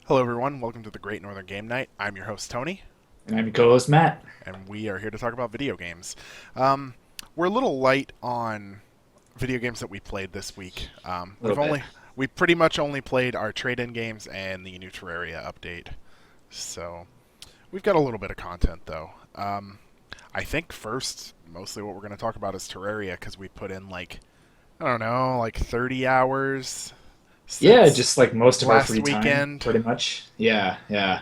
Hello, everyone. Welcome to the Great Northern Game Night. I'm your host, Tony, And I'm your co-host Matt. and we are here to talk about video games. Um, we're a little light on video games that we played this week. A little bit. We pretty much only played our trade-in games and the new Terraria update. So we've got a little bit of content though. I think first, mostly what we're going to talk about is Terraria because we put in I don't know, like 30 hours Yeah, since just like most of our last free time, weekend. pretty much. Yeah, yeah.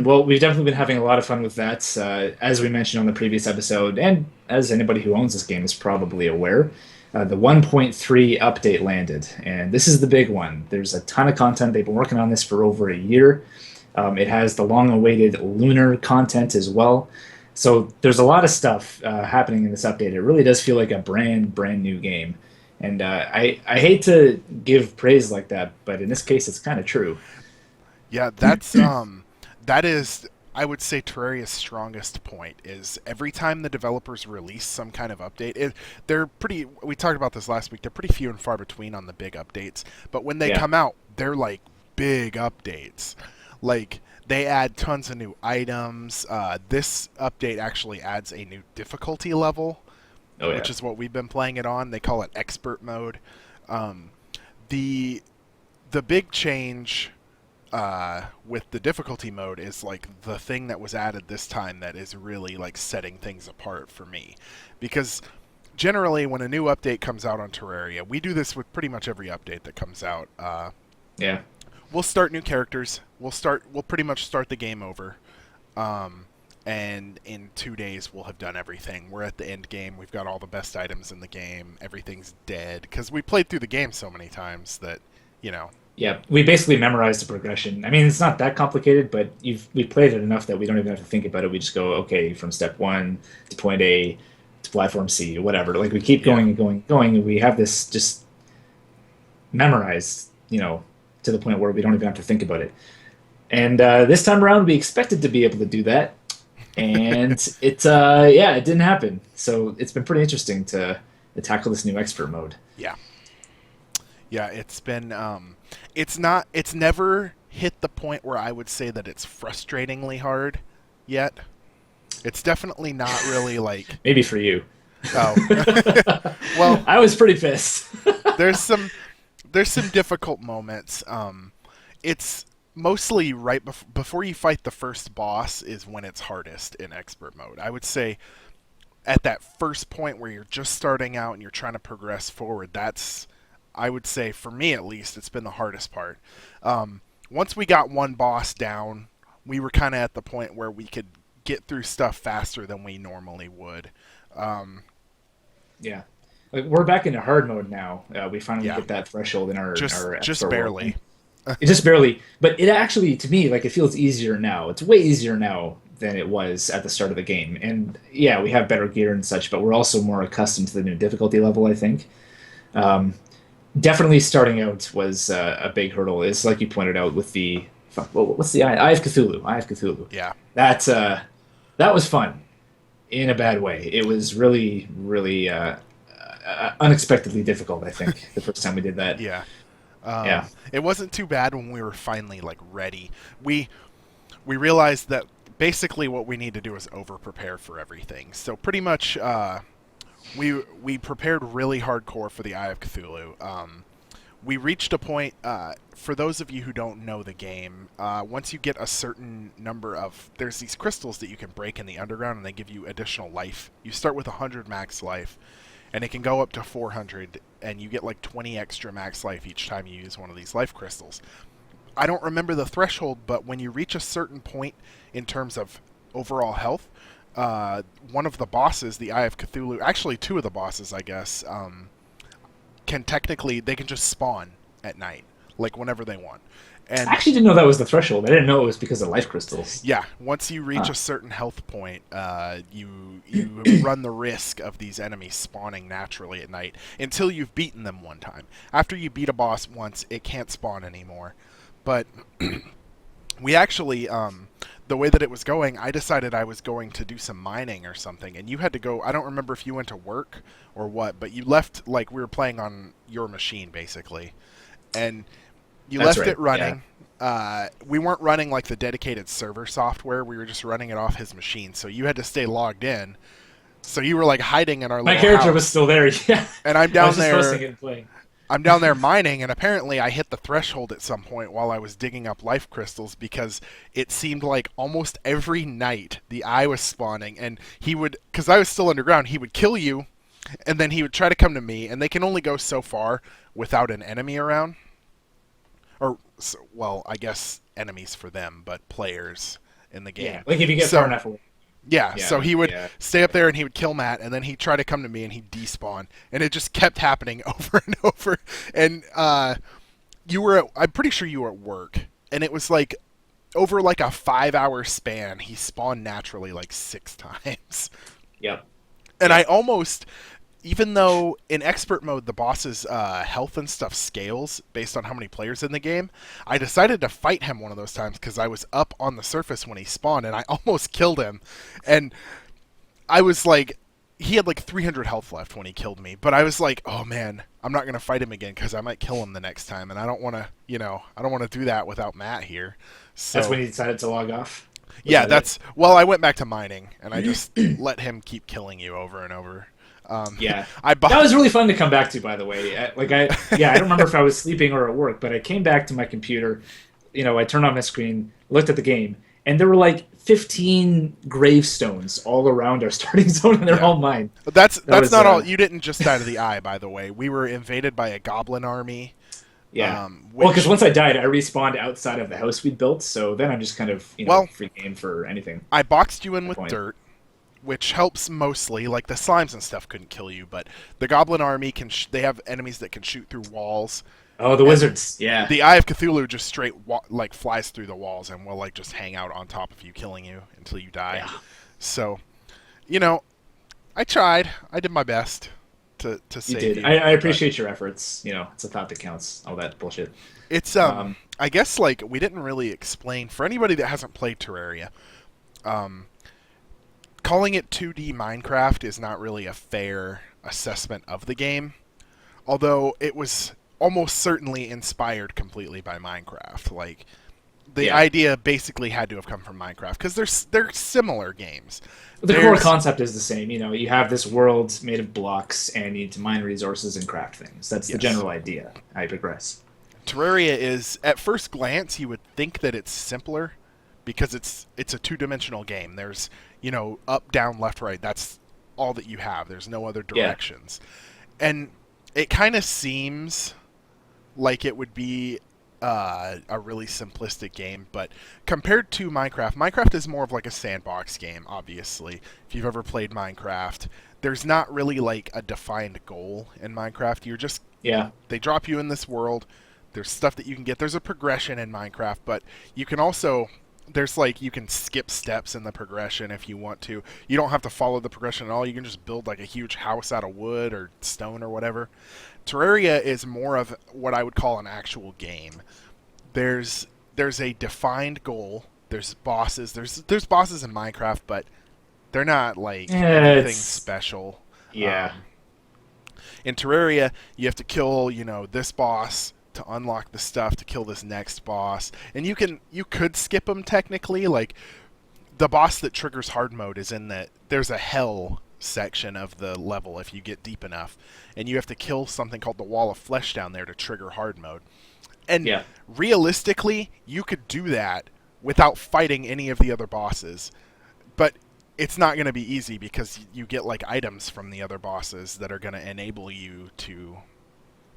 Well, we've definitely been having a lot of fun with that. As we mentioned on the previous episode, and as anybody who owns this game is probably aware, the 1.3 update landed, and this is the big one. There's a ton of content. They've been working on this for over a year. It has the long-awaited lunar content as well. So there's a lot of stuff happening in this update. It really does feel like a brand new game. And I hate to give praise like that, but in this case, it's kind of true. Yeah, that is, I would say, Terraria's strongest point is every time the developers release some kind of update, they're pretty. We talked about this last week. They're pretty few and far between on the big updates, but when they Yeah. come out, they're like big updates. Like they add tons of new items. This update actually adds a new difficulty level, Oh which yeah. is what we've been playing it on. They call it expert mode. Um, the the big change with the difficulty mode is like the thing that was added this time that is really like setting things apart for me, because generally when a new update comes out on Terraria, we do this with pretty much every update that comes out. Yeah. We'll start new characters. We'll pretty much start the game over. Um, and in 2 days we'll have done everything. We're at the end game. We've got all the best items in the game. Everything's dead because we played through the game so many times that you know. Yeah. We basically memorized the progression. I mean, it's not that complicated, but we played it enough that we don't even have to think about it. We just go, okay, from step one to point A to platform C, whatever. Like we keep Yeah. going and going and going, and we have this just memorized, to the point where we don't even have to think about it. And this time around, we expected to be able to do that, and yeah, it didn't happen. So it's been pretty interesting to tackle this new expert mode. Yeah. Yeah, it's never hit the point where I would say that it's frustratingly hard yet. It's definitely not really like, Maybe for you. oh. Well, I was pretty pissed. there's some there's some difficult moments. It's mostly before you fight the first boss is when it's hardest in expert mode. I would say at that first point where you're just starting out and you're trying to progress forward, that's, I would say, for me at least, it's been the hardest part. Once we got one boss down, we were kind of at the point where we could get through stuff faster than we normally would. Um, Yeah. Like we're back into hard mode now. We finally yeah, hit that threshold in our just expert world. And barely. it just barely, but it actually, to me, like it feels easier now. It's way easier now than it was at the start of the game. And yeah, we have better gear and such, but we're also more accustomed to the new difficulty level, I think. Um, Definitely starting out was a big hurdle. It's like you pointed out with the what's the Eye of Cthulhu? Eye of Cthulhu. Yeah, That that was fun in a bad way. It was really unexpectedly difficult. I think the first time we did that. yeah. Yeah, It wasn't too bad when we were finally like ready. We we realized that basically what we need to do is over prepare for everything. So pretty much, we prepared really hardcore for the Eye of Cthulhu. We reached a point. For those of you who don't know the game, once you get a certain number of, there's these crystals that you can break in the underground, and they give you additional life. You start with 100 max life, and it can go up to 400, and you get like 20 extra max life each time you use one of these life crystals. I don't remember the threshold, but when you reach a certain point in terms of overall health, one of the bosses, the Eye of Cthulhu, actually two of the bosses, I guess, can technically, they can just spawn at night, like whenever they want. I And actually didn't know that was the threshold. I didn't know it was because of life crystals. yeah, once you reach Huh. a certain health point, you run the risk of these enemies spawning naturally at night until you've beaten them one time. After you beat a boss once, it can't spawn anymore. But we actually, the way that it was going, I decided I was going to do some mining or something, and you had to go. I don't remember if you went to work or what, but you left, like we were playing on your machine basically, and You That's left right. it Yeah. running. We weren't running like the dedicated server software. We were just running it off his machine. So you had to stay logged in. So you were like hiding in our My little character was house, still there. Yeah. and I'm I was down just hosting there. it and playing. I'm down there mining, and apparently I hit the threshold at some point while I was digging up life crystals because it seemed like almost every night the eye was spawning, and he would, because I was still underground, he would kill you, and then he would try to come to me, and they can only go so far without an enemy around. Or, well, I guess enemies for them, but players in the Yeah. game. Like if you get far So, enough away. yeah, Yeah. so he would Yeah. stay up there and he would kill Matt, and then he'd try to come to me and he'd despawn, and it just kept happening over and over. And I'm pretty sure you were at work, and it was like over like a 5 hour span, he spawned naturally like 6 times. Yep. And I Yep. almost, even though in expert mode the boss's health and stuff scales based on how many players in the game, I decided to fight him one of those times because I was up on the surface when he spawned, and I almost killed him. And I was like, he had like 300 health left when he killed me, but I was like, oh man, I'm not gonna fight him again because I might kill him the next time, and I don't want to, I don't want to do that without Matt here. That's So when you decided to log off. Was yeah, that it? that's well, I went back to mining and I just let him keep killing you over and over. Yeah. I That bought. was really fun to come back to, by the way. Yeah, I don't remember if I was sleeping or at work, but I came back to my computer. I turned on my screen, looked at the game, and there were like 15 gravestones all around our starting zone, and they're Yeah, all mine. that's That that's was, not all. You didn't just die to the eye, by the way. We were invaded by a goblin army, yeah. Well, because which once I died, I respawned outside of the house we'd built, so then I'm just kind of, well, free game for anything I boxed you at in that with point. dirt, which helps mostly. Like the slimes and stuff couldn't kill you, but the goblin army can. They have enemies that can shoot through walls, Oh, the and wizards. Yeah. the Eye of Cthulhu just straight like flies through the walls and will like just hang out on top of you, killing you until you die. Yeah. So, you know, I tried. I did my best to You save did. you, I but appreciate your efforts. It's a thought that counts. All that bullshit. it's Um, I guess like we didn't really explain for anybody that hasn't played Terraria. Um, Calling it 2D Minecraft is not really a fair assessment of the game, although it was almost certainly inspired completely by Minecraft. Like the yeah. idea basically had to have come from Minecraft because they're similar games. The core There's concept is the same. You have this world made of blocks and you need to mine resources and craft things. That's the yes, general idea. I digress. Terraria is at first glance you would think that it's simpler because it's a two-dimensional game. There's up, down, left, right. That's all that you have. There's no other Yeah. directions, and it kind of seems like it would be a really simplistic game, but compared to Minecraft, Minecraft is more of like a sandbox game, obviously. If you've ever played Minecraft, there's not really like a defined goal in Minecraft. Yeah. They drop you in this world. There's stuff that you can get. There's a progression in Minecraft, but you can also there's like you can skip steps in the progression if you want to. You don't have to follow the progression at all. You can just build like a huge house out of wood or stone or whatever. Terraria is more of what I would call an actual game. There's a defined goal. There's bosses. There's bosses in Minecraft, but they're not like Yeah, anything it's special. yeah. In Terraria, you have to kill, this boss to unlock the stuff to kill this next boss. And you could skip them technically. Like the boss that triggers hard mode is in that there's a hell section of the level if you get deep enough, and you have to kill something called the wall of flesh down there to trigger hard mode. And Yeah. realistically, you could do that without fighting any of the other bosses. But it's not going to be easy because you get like items from the other bosses that are going to enable you to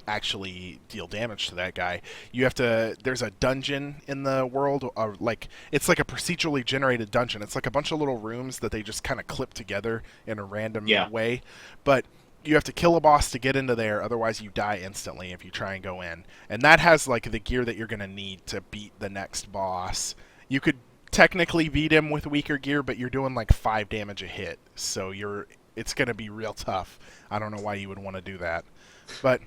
actually deal damage to that guy. You have to there's a dungeon in the world, like it's like a procedurally generated dungeon. It's like a bunch of little rooms that they just kind of clip together in a random Yeah. way, but you have to kill a boss to get into there, otherwise you die instantly if you try and go in. And that has like the gear that you're going to need to beat the next boss. You could technically beat him with weaker gear, but you're doing like 5 damage a hit, so it's going to be real tough. I don't know why you would want to do that. But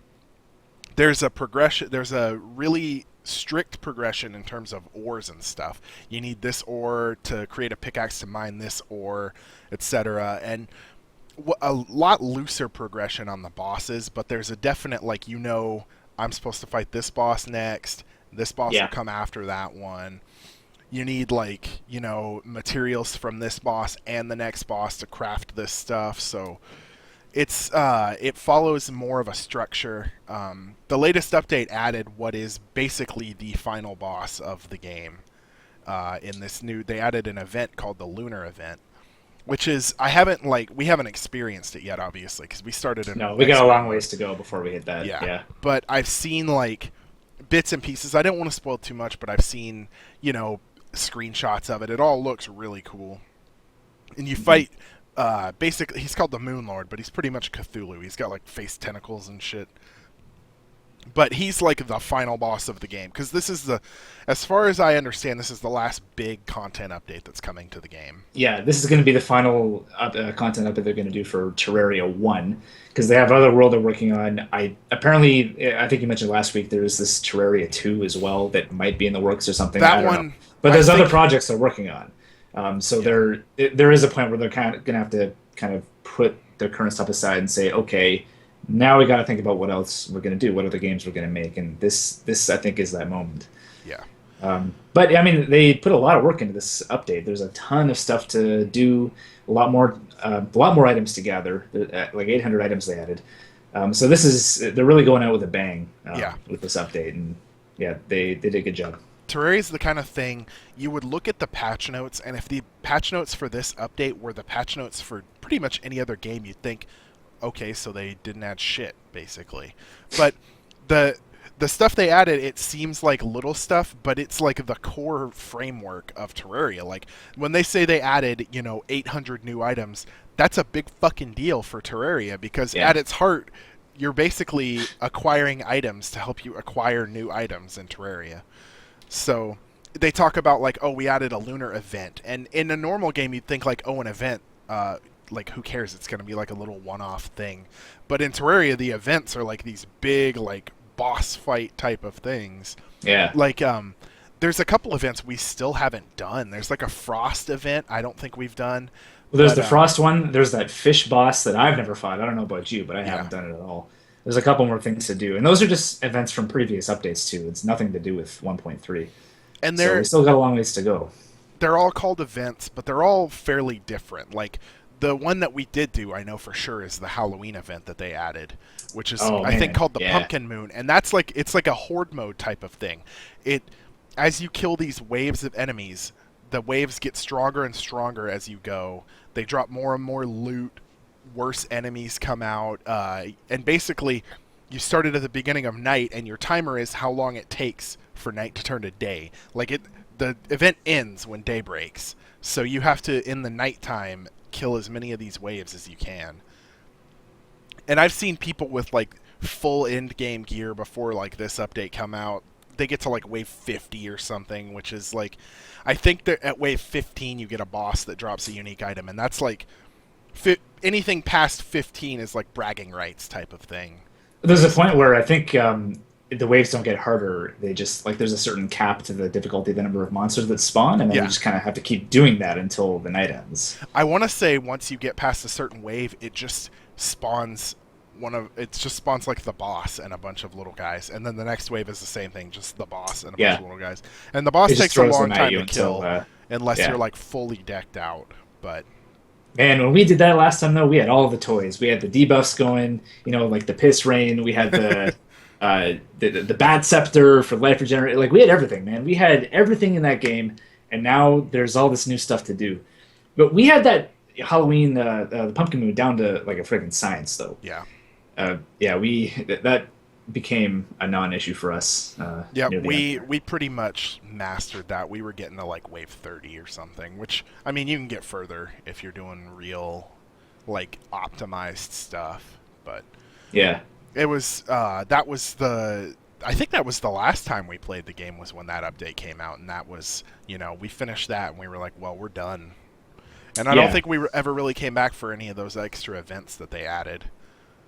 there's a progression, there's a really strict progression in terms of ores and stuff. You need this ore to create a pickaxe to mine this ore, etc. And a lot looser progression on the bosses, but there's a definite I'm supposed to fight this boss next, This boss will Yeah. come after that one. You need like, materials from this boss and the next boss to craft this stuff. So it follows more of a structure. The latest update added what is basically the final boss of the game. In this new, they added an event called the Lunar Event, which is we haven't experienced it yet, obviously, because we started in No, we got a long ways to go before we hit that. yeah. Yeah. But I've seen like bits and pieces. I don't want to spoil too much, but I've seen screenshots of it. It all looks really cool. And you fight. Basically, he's called the Moon Lord, but he's pretty much Cthulhu. He's got like face tentacles and shit. But he's like the final boss of the game because as far as I understand, this is the last big content update that's coming to the game. Yeah, this is going to be the final content update they're going to do for Terraria 1 because they have other world they're working on. I think you mentioned last week there's this Terraria 2 as well that might be in the works or something. That I don't one, know. But there's I other think, projects they're working on. So there is a point where they're kind of going to have to kind of put their current stuff aside and say, okay, now we got to think about what else we're going to do, what other games we're going to make, and this I think is that moment. yeah. But I mean, they put a lot of work into this update. There's a ton of stuff to do, a lot more items to gather, like 800 items they added. So they're really going out with a bang with this update, and yeah, they did a good job. Terraria is the kind of thing you would look at the patch notes, and if the patch notes for this update were the patch notes for pretty much any other game, you'd think, okay, so they didn't add shit, basically. But the stuff they added, it seems like little stuff, but it's like the core framework of Terraria. Like, when they say they added, 800 new items, that's a big fucking deal for Terraria, because at its heart, you're basically acquiring items to help you acquire new items in Terraria. So they talk about, like, oh, we added a lunar event. And in a normal game, you'd think, like, oh, an event, like, who cares? It's going to be like a little one-off thing. But in Terraria, the events are like these big, like, boss fight type of things. Yeah. Like, there's a couple events we still haven't done. There's like a frost event I don't think we've done. Well, there's the frost one. There's that fish boss that I've never fought. I don't know about you, but I haven't done it at all. There's a couple more things to do, and those are just events from previous updates too. It's nothing to do with 1.3. And so we still got a long ways to go. They're all called events, but they're all fairly different. Like, the one that we did do, I know for sure, is the Halloween event that they added, which is I think called the Pumpkin Moon, and that's like it's like a horde mode type of thing. As you kill these waves of enemies, the waves get stronger and stronger as you go. They drop more and more loot. Worse enemies come out, and basically, you started at the beginning of night, and your timer is how long it takes for night to turn to day. Like the event ends when day breaks, so you have to in the nighttime kill as many of these waves as you can. And I've seen people with like full end game gear before like this update come out. They get to like wave 50 or something, which is like, I think that at wave 15 you get a boss that drops a unique item, and that's like anything past 15 is like bragging rights type of thing. There's a point where I think the waves don't get harder. They just like there's a certain cap to the difficulty, the number of monsters that spawn, and then you just kind of have to keep doing that until the night ends. I want to say once you get past a certain wave, it just spawns like the boss and a bunch of little guys, and then the next wave is the same thing, just the boss and a bunch of little guys. And the boss takes a long time to kill unless you're like fully decked out. But man, when we did that last time, though, we had all the toys. We had the debuffs going, like the piss rain. We had the the bat scepter for life regenerate. Like we had everything, man. We had everything in that game, and now there's all this new stuff to do. But we had that Halloween, the Pumpkin Moon down to like a friggin' science, though. Yeah. That became a non-issue for us. We pretty much mastered that. We were getting to like wave 30 or something, which I mean you can get further if you're doing real like optimized stuff, but yeah, it was I think that was the last time we played the game was when that update came out, and that was we finished that and we were like, well, we're done. And I don't think we ever really came back for any of those extra events that they added.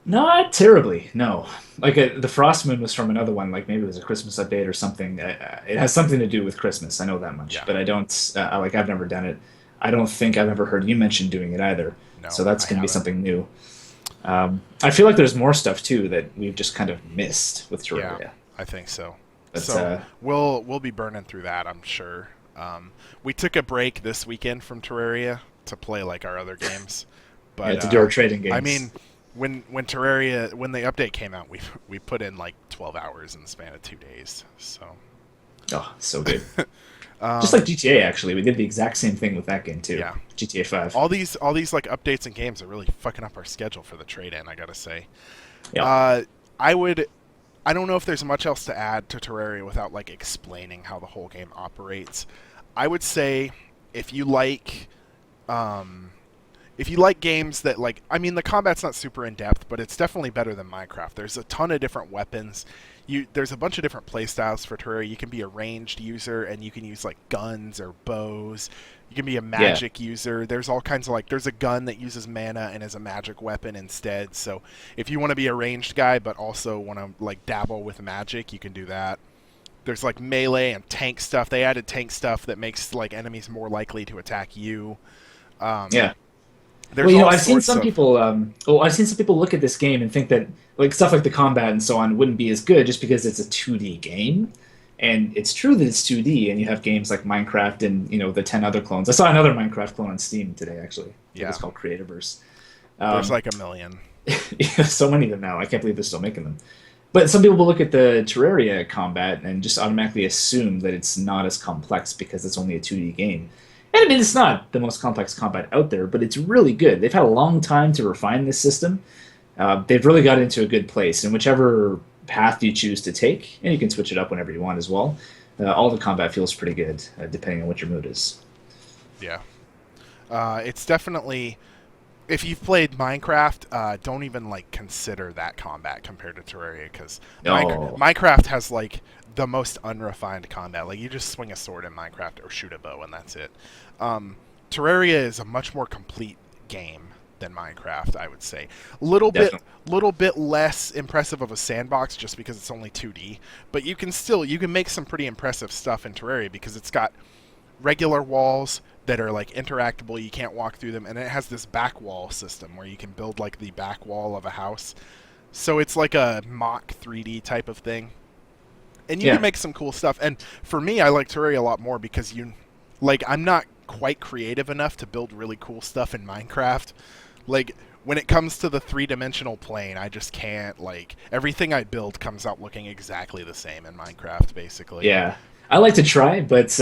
Not terribly, no. Like the Frost Moon was from another one, like maybe it was a Christmas update or something. It has something to do with Christmas, I know that much. Yeah. But I don't, I've never done it. I don't think I've ever heard you mention doing it either. No, so that's going to be something new. I feel like there's more stuff, too, that we've just kind of missed with Terraria. Yeah, I think so. But So we'll be burning through that, I'm sure. We took a break this weekend from Terraria to play like our other games, yeah, but to do our trading I games. mean, when Terraria when the update came out, we put in like 12 hours in the span of 2 days. So Oh, so good. Just like um, GTA, actually, we did the exact same thing with that game too. yeah, GTA 5. all these like updates and games are really fucking up our schedule for the trade in. I gotta say, Yeah. uh, I would. I don't know if there's much else to add to Terraria without like explaining how the whole game operates. I would say if you like um, if you like games that like I mean the combat's not super in depth, but it's definitely better than Minecraft. There's a ton of different weapons. There's a bunch of different playstyles for Terraria. You can be a ranged user and you can use like guns or bows. You can be a Yeah. magic user. There's all kinds of like there's a gun that uses mana and is a magic weapon instead. So if you want to be a ranged guy but also want to like dabble with magic, you can do that. There's like melee and tank stuff. They added tank stuff that makes like enemies more likely to attack you. Um, Yeah. Well, there's all I've seen sorts some of people. I've seen some people look at this game and think that like stuff like the combat and so on wouldn't be as good just because it's a 2D game. And it's true that it's 2D, and you have games like Minecraft and the 10 other clones. I saw another Minecraft clone on Steam today, actually. I think yeah. it's called Creativerse. There's Um, like a million. yeah, so many of them now. I can't believe they're still making them. But some people will look at the Terraria combat and just automatically assume that it's not as complex because it's only a 2D game. And I mean, it's not the most complex combat out there, but it's really good. They've had a long time to refine this system. They've really got into a good place, and whichever path you choose to take, and you can switch it up whenever you want as well. All the combat feels pretty good, depending on what your mood is. Yeah. It's definitely if you've played Minecraft, don't even like consider that combat compared to Terraria because Oh, Minecraft has like the most unrefined combat. Like you just swing a sword in Minecraft or shoot a bow and that's it. Um, Terraria is a much more complete game than Minecraft, I would say. definitely. Little bit less impressive of a sandbox just because it's only 2D, but you can make some pretty impressive stuff in Terraria because it's got regular walls that are like interactable. You can't walk through them, and it has this back wall system where you can build like the back wall of a house. So it's like a mock 3D type of thing, and you can Yeah, make some cool stuff. And for me, I like Terraria a lot more because I'm not quite creative enough to build really cool stuff in Minecraft. Like when it comes to the three-dimensional plane, I just can't. Like everything I build comes out looking exactly the same in Minecraft, basically. yeah. I like to try, but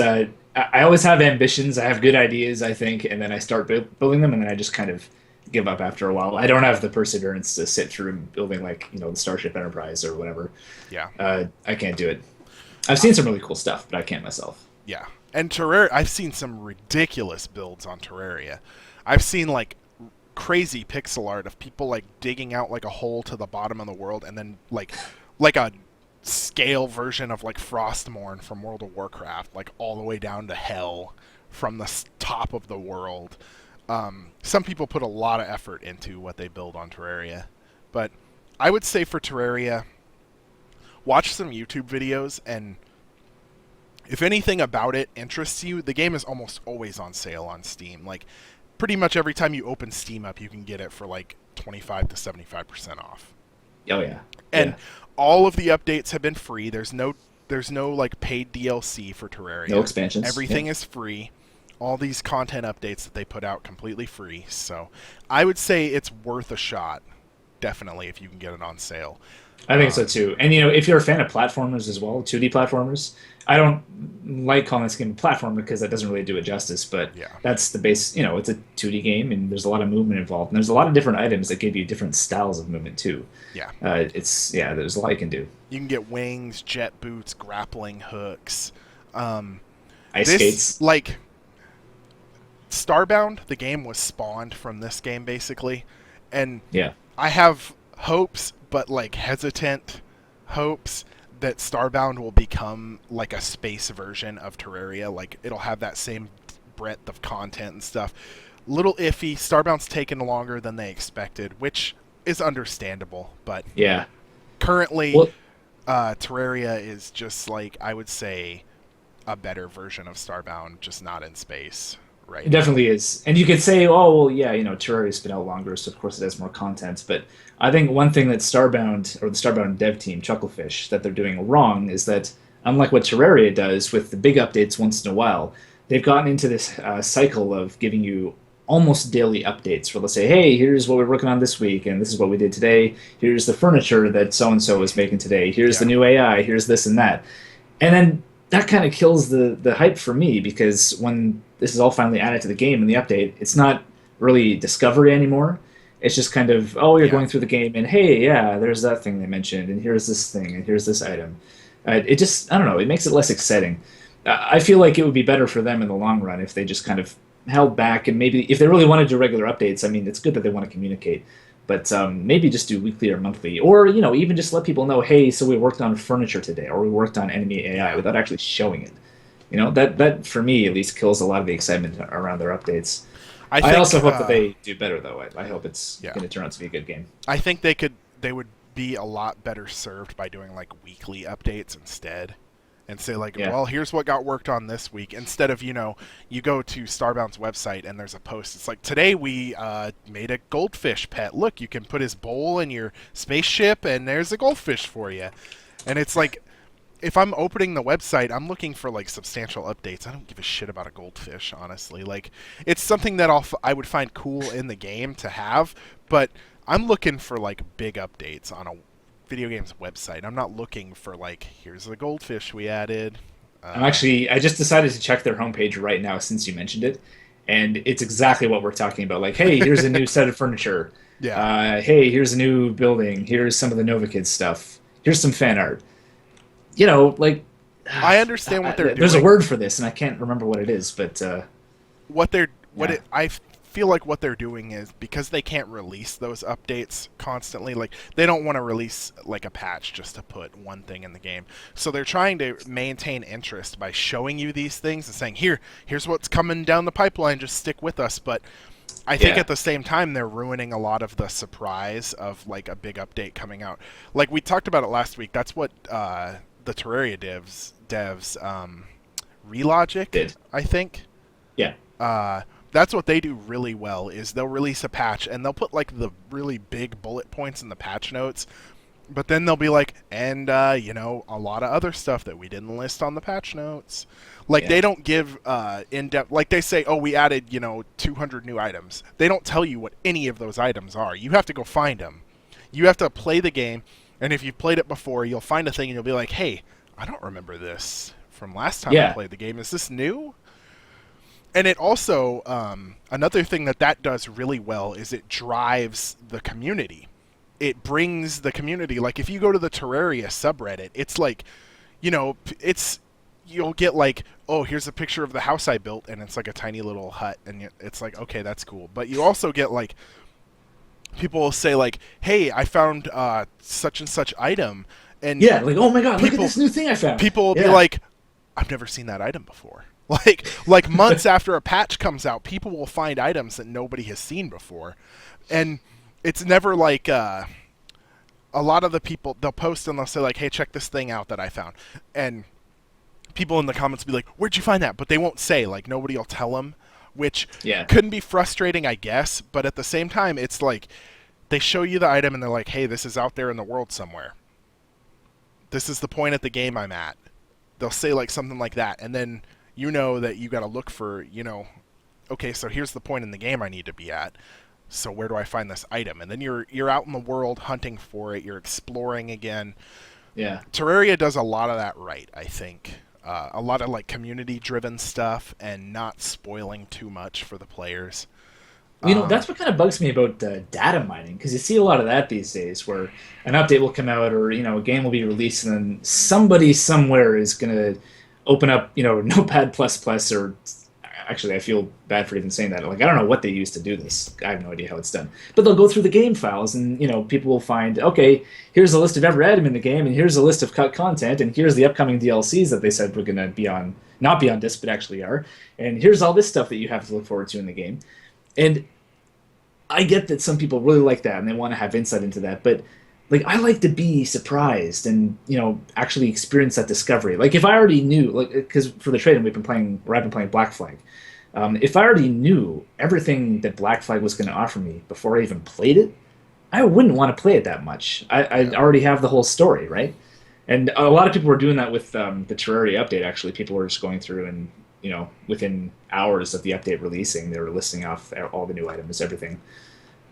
I always have ambitions. I have good ideas, I think, and then I start building them, and then I just kind of give up after a while. I don't have the perseverance to sit through building like the Starship Enterprise or whatever. Yeah. I can't do it. I've seen some really cool stuff, but I can't myself. Yeah. And Terraria, I've seen some ridiculous builds on Terraria. I've seen like crazy pixel art of people like digging out like a hole to the bottom of the world and then like a scale version of like Frostmourne from World of Warcraft, like all the way down to hell from the top of the world. Some people put a lot of effort into what they build on Terraria, but I would say for Terraria, watch some YouTube videos and if anything about it interests you, the game is almost always on sale on Steam. Like pretty much every time you open Steam up, you can get it for like 25 to 75% off. Oh yeah, And yeah. all of the updates have been free. There's no like paid DLC for No Terraria. expansions. Yeah. Everything is free. All these content updates that they put out completely free. So, I would say it's worth a shot definitely if you can get it on sale. I think so Um, too. And if you're a fan of platformers as well, 2D platformers, I don't like calling this game a platformer because that doesn't really do it justice, but yeah. that's the base, it's a 2D game and there's a lot of movement involved. And there's a lot of different items that give you different styles of movement too. Yeah. There's a lot you can do. You can get wings, jet boots, grappling hooks. Um, Ice this skates. like Starbound, the game was spawned from this game basically, and Yeah. I have hopes, but like hesitant hopes that Starbound will become like a space version of Terraria. Like it'll have that same breadth of content and stuff. Little iffy. Starbound's taken longer than they expected, which is understandable. But Yeah. currently, Well, Terraria is just like I would say a better version of Starbound, just not in space right it now. definitely is. And you could say, oh, well, yeah, Terraria's been out longer, so of course it has more content. But I think one thing that Starbound or the Starbound dev team, Chucklefish, that they're doing wrong is that unlike what Terraria does with the big updates once in a while, they've gotten into this cycle of giving you almost daily updates where they'll say, hey, here's what we're working on this week, and this is what we did today. Here's the furniture that so and so is making today. Here's the Yeah. new AI. Here's this and that. And then that kind of kills the hype for me because when this is all finally added to the game in the update, it's not really discovery anymore. It's just kind of, oh, you're Yeah. going through the game and hey, yeah, there's that thing they mentioned, and here's this thing, and here's this item. It just, I don't know, it makes it less exciting. I feel like it would be better for them in the long run if they just kind of held back and maybe if they really wanted to do regular updates. I mean, it's good that they want to communicate, but maybe just do weekly or monthly, or even just let people know, hey, so we worked on furniture today, or we worked on enemy AI Yeah. without actually showing it. That for me at least kills a lot of the excitement around their updates. I I think also hope that they do better though. I hope it's yeah. going to turn out to be a good game. I think they would be a lot better served by doing like weekly updates instead. And say like, Yeah, well, here's what got worked on this week. Instead of you go to Starbound's website and there's a post. It's like today we made a goldfish pet. Look, you can put his bowl in your spaceship, and there's a goldfish for you. And it's like, if I'm opening the website, I'm looking for like substantial updates. I don't give a shit about a goldfish, honestly. Like, it's something that I would find cool in the game to have, but I'm looking for like big updates on a video game's website. I'm not looking for like, here's the goldfish we added. Uh, I just decided to check their homepage right now since you mentioned it, and it's exactly what we're talking about. Like, hey, here's a new set of furniture. yeah, Hey, here's a new building. Here's some of the Nova Kids stuff. Here's some fan art. Like I understand what they're there's a doing. word for this, and I can't remember what it is, but What they're what yeah, it I feel like what they're doing is because they can't release those updates constantly, like they don't want to release like a patch just to put one thing in the game, so they're trying to maintain interest by showing you these things and saying, here's what's coming down the pipeline, just stick with us. But I think yeah, at the same time they're ruining a lot of the surprise of like a big update coming out. Like we talked about it last week. That's what the Terraria devs Relogic, did I think. yeah, uh, that's what they do really well is they'll release a patch and they'll put like the really big bullet points in the patch notes, but then they'll be like, and a lot of other stuff that we didn't list on the patch notes. Like yeah, they don't give in-depth, like they say, oh, we added 200 new items. They don't tell you what any of those items are. You have to go find them. You have to play the game, and if you've played it before, you'll find a thing and you'll be like, hey, I don't remember this from last time I yeah. played the game. Is this new? And it also another thing that does really well is it drives the community. It brings the community. Like if you go to the Terraria subreddit, it's like, it's you'll get like, oh, here's a picture of the house I built, and it's like a tiny little hut, and it's like, okay, that's cool. But you also get like people will say like, hey, I found such and such item, and Yeah, like, oh my God, look at people this new thing I found. people will be Yeah, like, I've never seen that item before. Like months after a patch comes out, people will find items that nobody has seen before, and it's never like a lot of the people they'll post and they'll say like, "Hey, check this thing out that I found," and people in the comments will be like, "Where'd you find that?" But they won't say. Like nobody will tell them, which yeah, couldn't be frustrating, I guess. But at the same time, it's like they show you the item and they're like, "Hey, this is out there in the world somewhere. This is the point at the game I'm at." They'll say like something like that, and then you know that you got to look for, okay, so here's the point in the game I need to be at. So where do I find this item? And then you're out in the world hunting for it. You're exploring again. yeah. Terraria does a lot of that right, I think. A lot of like community-driven stuff and not spoiling too much for the players. That's what kind of bugs me about data mining because you see a lot of that these days, where an update will come out or a game will be released, and then somebody somewhere is gonna open up Notepad plus plus or actually I feel bad for even saying that. Like I don't know what they use to do this. I have no idea how it's done. But they'll go through the game files and people will find, okay, here's a list of every item in the game and here's a list of cut content and here's the upcoming DLCs that they said were gonna be on not be on disc but actually are. And here's all this stuff that you have to look forward to in the game. And I get that some people really like that and they want to have insight into that, but like I like to be surprised and actually experience that discovery. Like if I already knew, like because for the trade-in I've been playing Black Flag. If I already knew everything that Black Flag was going to offer me before I even played it, I wouldn't want to play it that much. I Yeah. already have the whole story, right? And a lot of people were doing that with the Terraria update. Actually, people were just going through and within hours of the update releasing, they were listing off all the new items, everything.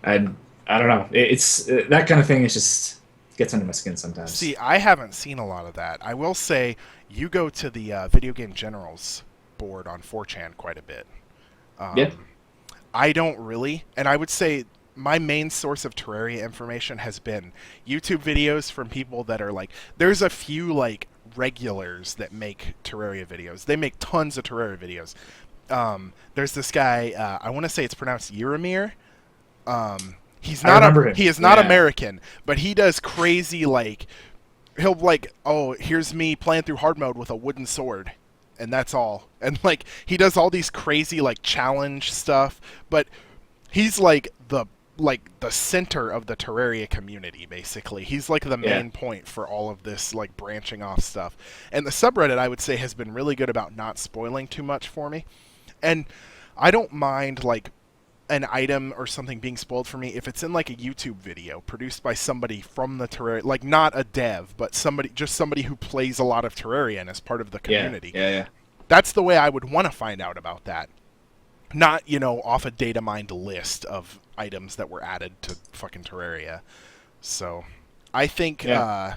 And I don't know, it's that kind of thing. Is just gets under my skin sometimes. See, I haven't seen a lot of that. I will say, you go to the Video Game Generals board on 4chan quite a bit. Yeah, Um, I don't really, and I would say my main source of Terraria information has been YouTube videos from people that are like, there's a few like regulars that make Terraria videos. They make tons of Terraria videos. There's this guy, I want to say it's pronounced Yeromir. He's I not a remember him. he is not Yeah, American, but he does crazy like he'll like, oh, here's me playing through hard mode with a wooden sword, and that's all. And like he does all these crazy like challenge stuff, but he's like the center of the Terraria community basically. He's like the yeah, main point for all of this like branching off stuff. And the subreddit I would say has been really good about not spoiling too much for me. And I don't mind like an item or something being spoiled for me if it's in like a YouTube video produced by somebody from the Terraria, like not a dev, but somebody who plays a lot of Terraria and is part of the yeah, community. yeah, yeah. That's the way I would want to find out about that. Not, off a data mined list of items that were added to fucking Terraria. So, I think Yeah.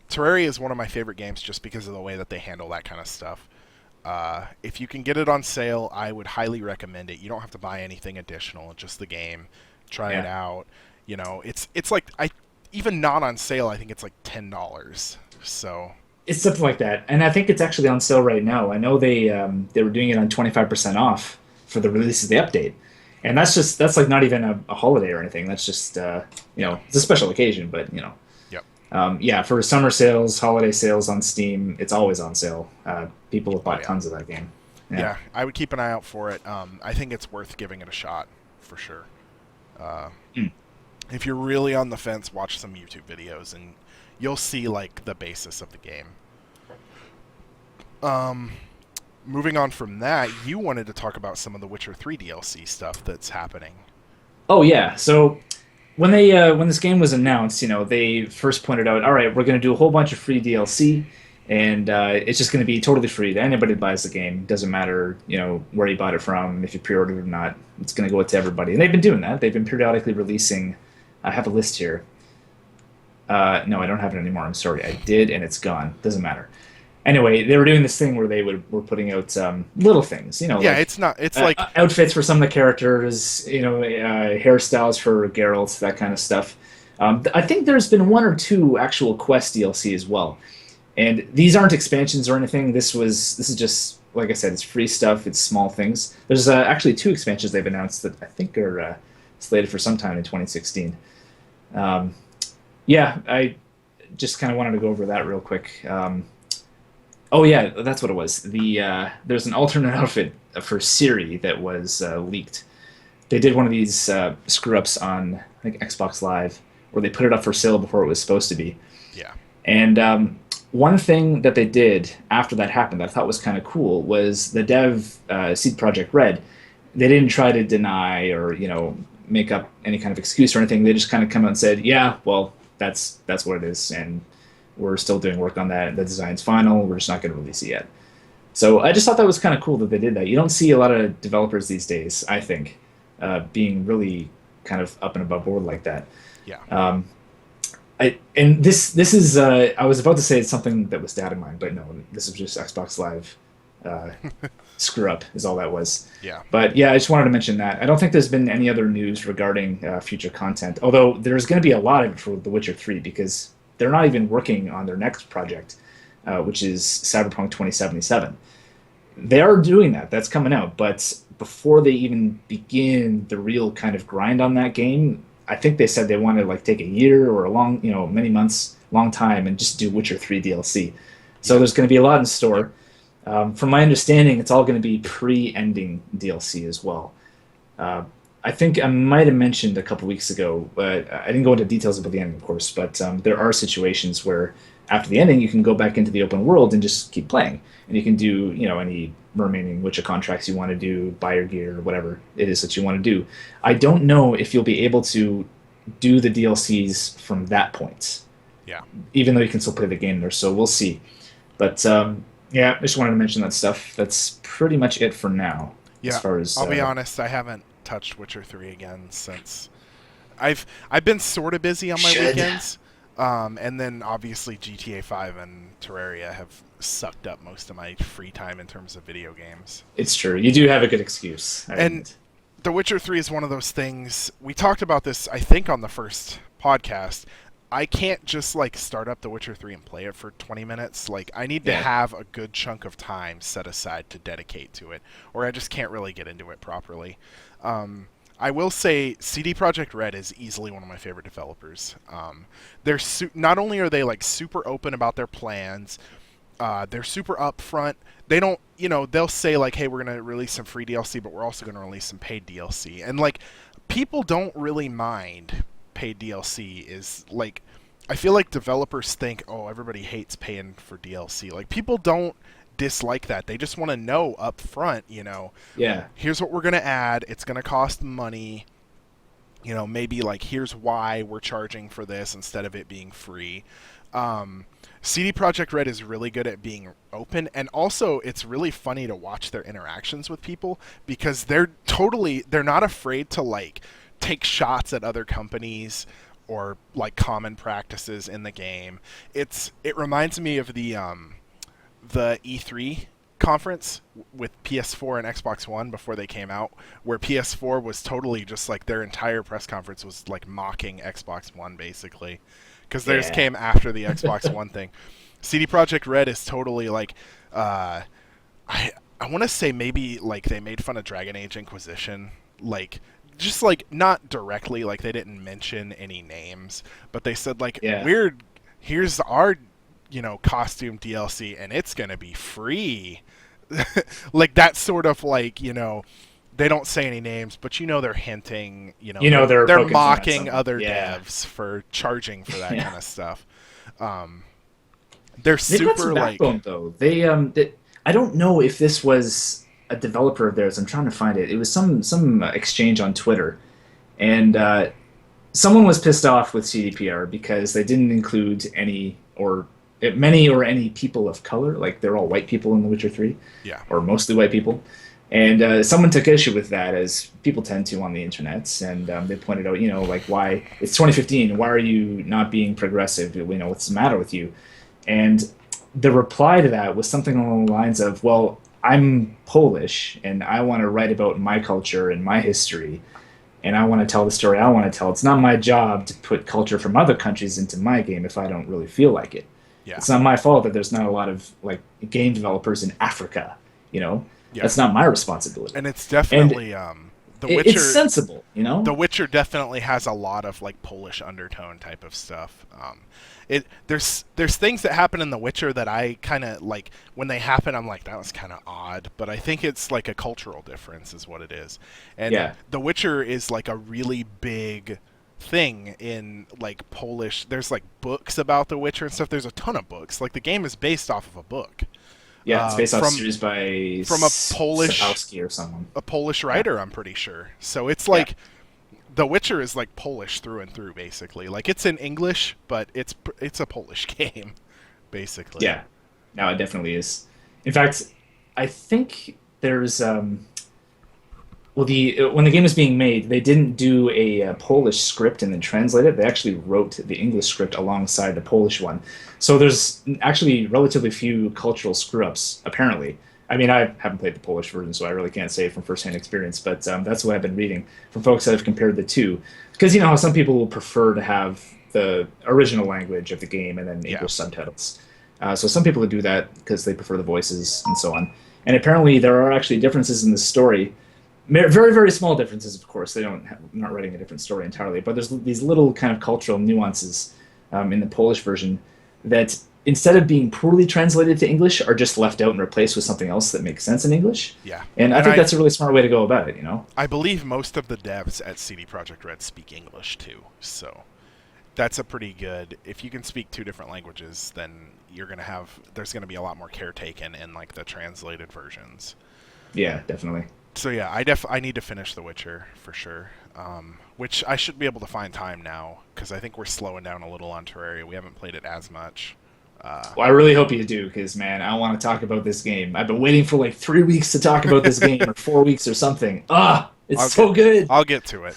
Terraria is one of my favorite games just because of the way that they handle that kind of stuff. If you can get it on sale, I would highly recommend it. You don't have to buy anything additional, just the game. Try it Yeah. out. It's like I even not on sale. I think it's like $10. So It's something like that, and I think it's actually on sale right now. I know they were doing it on 25% off for the release of the update, and that's like not even a holiday or anything. That's just yeah, it's a special occasion, but yep, yeah, for summer sales, holiday sales on Steam, it's always on sale. People have oh bought yeah, tons of that game. Yeah, yeah. I would keep an eye out for it. I think it's worth giving it a shot for sure. Uh, Mm. if you're really on the fence, watch some YouTube videos and you'll see like the basis of the game. Um, moving on from that, you wanted to talk about some of the Witcher 3 DLC stuff that's happening. Oh yeah. So when this game was announced, they first pointed out, all right, we're going to do a whole bunch of free DLC, and it's just going to be totally free to anybody that buys the game. Doesn't matter, where you bought it from, if you pre-ordered it or not. It's going to go out to everybody, and they've been doing that. They've been periodically releasing. I have a list here. No, I don't have it anymore. I'm sorry, I did, and it's gone. Doesn't matter. Anyway, they were doing this thing where were putting out little things, Yeah, like it's not. It's like outfits for some of the characters, hairstyles for Geralt, that kind of stuff. I think there's been one or two actual quest DLC as well, and these aren't expansions or anything. This is just like I said, it's free stuff. It's small things. There's actually two expansions they've announced that I think are slated for sometime in 2016. Um, yeah, I just kind of wanted to go over that real quick. Oh yeah, that's what it was. There's an alternate outfit for Siri that was leaked. They did one of these screw ups on I think Xbox Live, where they put it up for sale before it was supposed to be. yeah, And one thing that they did after that happened that I thought was kind of cool was the dev Seed Project Red. They didn't try to deny or make up any kind of excuse or anything. They just kind of come out and said, "Yeah, well, that's what it is," and we're still doing work on that. The design's final. We're just not going to release it yet. So I just thought that was kind of cool that they did that. You don't see a lot of developers these days, I think, being really kind of up and above board like that. yeah. Um, and this is I was about to say it's something that was data mined, but no, this is just Xbox Live uh, screw up is all that was. Yeah. But yeah, I just wanted to mention that. I don't think there's been any other news regarding future content, although there's going to be a lot of it for The Witcher 3 because they're not even working on their next project, which is Cyberpunk 2077. They are doing that. That's coming out. But before they even begin the real kind of grind on that game, I think they said they want to like take a year or a long, many months, long time, and just do Witcher 3 DLC. So Yeah. there's going to be a lot in store. Yep. From my understanding, it's all going to be pre-ending DLC as well. Uh, I think I might have mentioned a couple weeks ago, but I didn't go into details about the ending, of course. But there are situations where after the ending, you can go back into the open world and just keep playing, and you can do any remaining Witcher contracts you want to do, buy your gear, whatever it is that you want to do. I don't know if you'll be able to do the DLCs from that point. Yeah. even though you can still play the game there. So we'll see. But yeah, I just wanted to mention that stuff. That's pretty much it for now, as Yeah. far as I'll be honest, I haven't touched Witcher 3 again since I've been sort of busy on my should. weekends. And then obviously GTA 5 and Terraria have sucked up most of my free time in terms of video games. It's true. You do have a good excuse, I And admit. The Witcher 3 is one of those things. We talked about this, I think, on the first podcast. I can't just like start up The Witcher 3 and play it for 20 minutes. Like I need to Yeah. have a good chunk of time set aside to dedicate to it, or I just can't really get into it properly. I will say CD Projekt Red is easily one of my favorite developers. Not only are they like super open about their plans, they're super upfront. They don't, they'll say like, "Hey, we're gonna release some free DLC, but we're also gonna release some paid DLC." And like, people don't really mind paid DLC. Is like, I feel like developers think, "Oh, everybody hates paying for DLC." Like, people don't dislike that. They just want to know up front, Yeah. here's what we're gonna add. It's gonna cost money. Maybe like here's why we're charging for this instead of it being free. Um, CD Projekt Red is really good at being open, and also it's really funny to watch their interactions with people because they're not afraid to like take shots at other companies or like common practices in the game. It reminds me of the E3 conference with PS4 and Xbox One before they came out, where PS4 was totally just like their entire press conference was like mocking Xbox One basically, because theirs Yeah. came after the Xbox One thing. CD Projekt Red is totally like, I I want to say maybe like they made fun of Dragon Age Inquisition, like just like not directly, like they didn't mention any names, but they said like Yeah. here's our costume DLC and it's gonna be free. Like that sort of like they don't say any names, but they're hinting, You know they're they're poking fun at mocking someone. other Yeah. devs for charging for that Yeah. kind of stuff. Um, they're They've got some super like backbone though. I don't know if this was a developer of theirs. I'm trying to find it. It was some exchange on Twitter, and someone was pissed off with CDPR because they didn't include many or any people of color. Like they're all white people in The Witcher 3, yeah, or mostly white people. And someone took issue with that, as people tend to on the internet, and they pointed out, like why it's 2015. Why are you not being progressive? What's the matter with you? And the reply to that was something along the lines of, well, I'm Polish and I want to write about my culture and my history and I want to tell the story I want to tell. It's not my job to put culture from other countries into my game if I don't really feel like it. yeah, It's not my fault that there's not a lot of like game developers in Africa, you know? yeah. That's not my responsibility. And it's And definitely The it's Witcher. sensible, you The know? Witcher definitely has a lot of like Polish undertone type of stuff. There's things that happen in The Witcher that I kind of like when they happen. I'm like that was kind of odd, but I think it's like a cultural difference is what it is. And Yeah. The Witcher is like a really big thing in like Polish. There's like books about The Witcher and stuff. There's a ton of books. Like the game is based off of a book Yeah, it's based off a from series by from Sapkowski or someone. a Polish Yeah. writer. I'm pretty sure. So it's Yeah. like The Witcher is like Polish through and through, basically. Like it's in English, but it's a Polish game, basically. Yeah. No, it definitely is. In fact, I think there's well, the when the game was being made, they didn't do a Polish script and then translate it. They actually wrote the English script alongside the Polish one. So there's actually relatively few cultural screw ups, apparently. I mean, I haven't played the Polish version, so I really can't say from firsthand experience, but that's what I've been reading from folks that have compared the two. Because you know how some people will prefer to have the original language of the game and then Yeah. English subtitles. So some people would do that because they prefer the voices and so on. And apparently there are actually differences in the story. Very, very small differences, of course. I'm not writing a different story entirely, but there's these little kind of cultural nuances in the Polish version that instead of being poorly translated to English are just left out and replaced with something else that makes sense in English. Yeah. And I And think that's a really smart way to go about it, you know? I believe most of the devs at CD Projekt Red speak English too. So that's a pretty good. If you can speak two different languages, then there's gonna be a lot more care taken in like the translated versions. Yeah, definitely. So yeah, I need to finish The Witcher for sure. Which I should be able to find time now because I think we're slowing down a little on Terraria. We haven't played it as much. Uh, Well, I really hope you do, because man, I want to talk about this game. I've been waiting for like 3 weeks to talk about this game, or 4 weeks or something. Ah, it's I'll so get good. I'll get to it.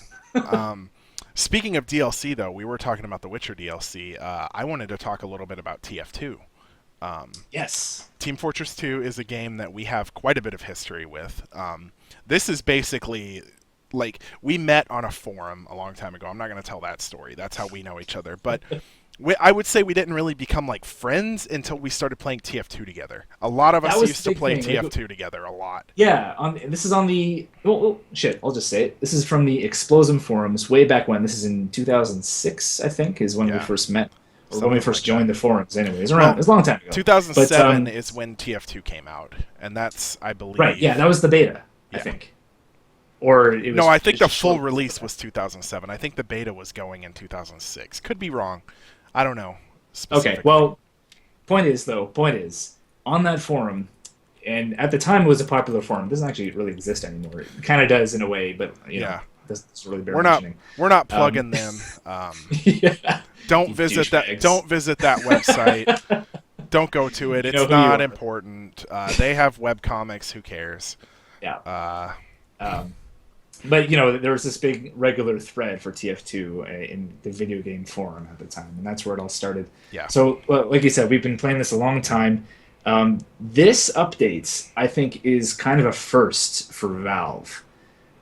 Um, Speaking of DLC though, we were talking about The Witcher DLC. I wanted to talk a little bit about TF2. Um, Yes. Team Fortress 2 is a game that we have quite a bit of history with. This is basically like we met on a forum a long time ago. I'm not going to tell that story. That's how we know each other. But I would say we didn't really become like friends until we started playing TF2 together. A lot of That us was used the to big play thing. Like, TF2 together a lot. yeah, this is on the shit. I'll just say it. This is from the Explosum forums way back when. This is in 2006, I think, is when we Yeah, first met, or when we something first like that. joined the forums. Anyways, Well, around it's a long time ago. But 2007 is when TF2 came out, and that's I right, yeah, believe. that was the beta, I Yeah. think, or it No, was I think it's the just full short before release that. was 2007. I think the beta was going in 2006. Could be wrong. I don't know Okay, specifically. well, point is, on that forum, and at the time it was a popular forum. It doesn't actually really exist anymore. It kind of does in a way, but Yeah. doesn't really bear We're not mentioning. we're not Um, plugging them. yeah, Don't you visit that. douchebags. Don't visit that website. Don't go to it. You know It's who you not are. important. They have web comics. Who cares? Yeah. Uh, Um, but there was this big regular thread for TF2 in the video game forum at the time, and that's where it all started. yeah. So, well, like you said, we've been playing this a long time. This update, I think, is kind of a first for Valve,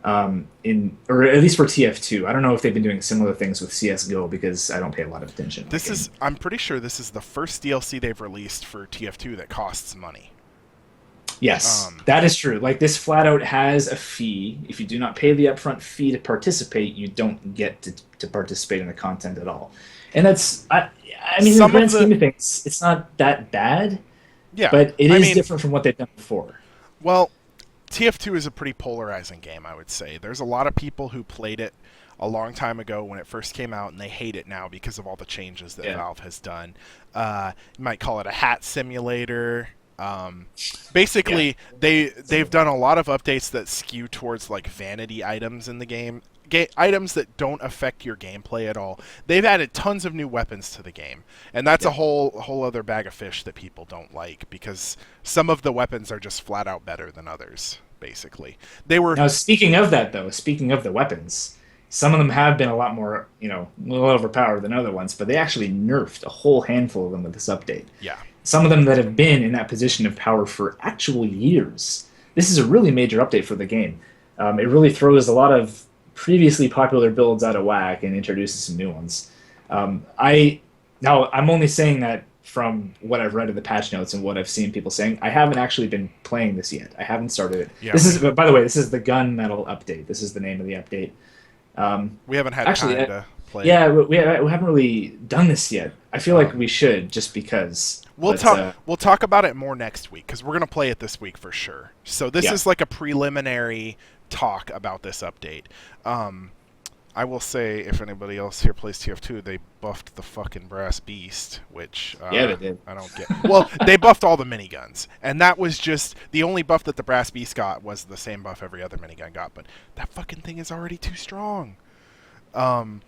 or at least for TF2. I don't know if they've been doing similar things with CS:GO because I don't pay a lot of attention to that This game. is. I'm pretty sure this is the first DLC they've released for TF2 that costs money. Yes, Um, that is true. Like this flat out has a fee. If you do not pay the upfront fee to participate, you don't get to participate in the content at all. And I mean, in the some of grand scheme the. of things, it's not that bad, Yeah. but it I is mean, different from what they've done before. well, TF2 is a pretty polarizing game, I would say. There's a lot of people who played it a long time ago when it first came out, and they hate it now because of all the changes that Yeah. Valve has done. You might call it a hat simulator. Yeah. Basically, they've done a lot of updates that skew towards like vanity items in the game. Items that don't affect your gameplay at all. They've added tons of new weapons to the game, and that's a Yeah. whole other bag of fish that people don't like because some of the weapons are just flat out better than others. Basically, they were Now, speaking of that, though, speaking of the weapons, some of them have been a lot more, a little overpowered than other ones, but they actually nerfed a whole handful of them with this update. yeah. Some of them that have been in that position of power for actual years. This is a really major update for the game. It really throws a lot of previously popular builds out of whack and introduces some new ones. I'm only saying that from what I've read in the patch notes and what I've seen people saying. I haven't actually been playing this yet. I haven't started it. Yeah, This is, by the way, this is the Gunmetal update. This is the name of the update. we haven't had Actually, time to play it. yeah, we haven't really done this yet. I feel like Um, we should, just because. We'll But talk. We'll talk about it more next week because we're gonna play it this week for sure. So this yeah, is like a preliminary talk about this update. Um, I will say, if anybody else here plays TF2, they buffed the fucking Brass Beast, which yeah, they did. I don't get. Well, they buffed all the miniguns, and that was just the only buff that the Brass Beast got was the same buff every other minigun got. But that fucking thing is already too strong. Um,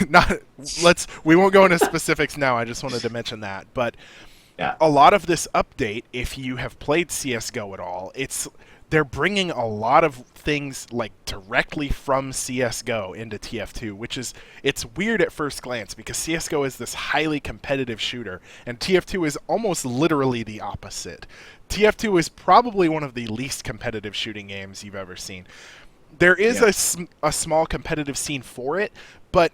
not we won't go into specifics now. I just wanted to mention that, but Yeah. a lot of this update, if you have played CS:GO at all, they're bringing a lot of things like directly from CS:GO into TF2, which is it's weird at first glance because CS:GO is this highly competitive shooter and TF2 is almost literally the opposite. TF2 is probably one of the least competitive shooting games you've ever seen. There is Yeah. a small competitive scene for it, but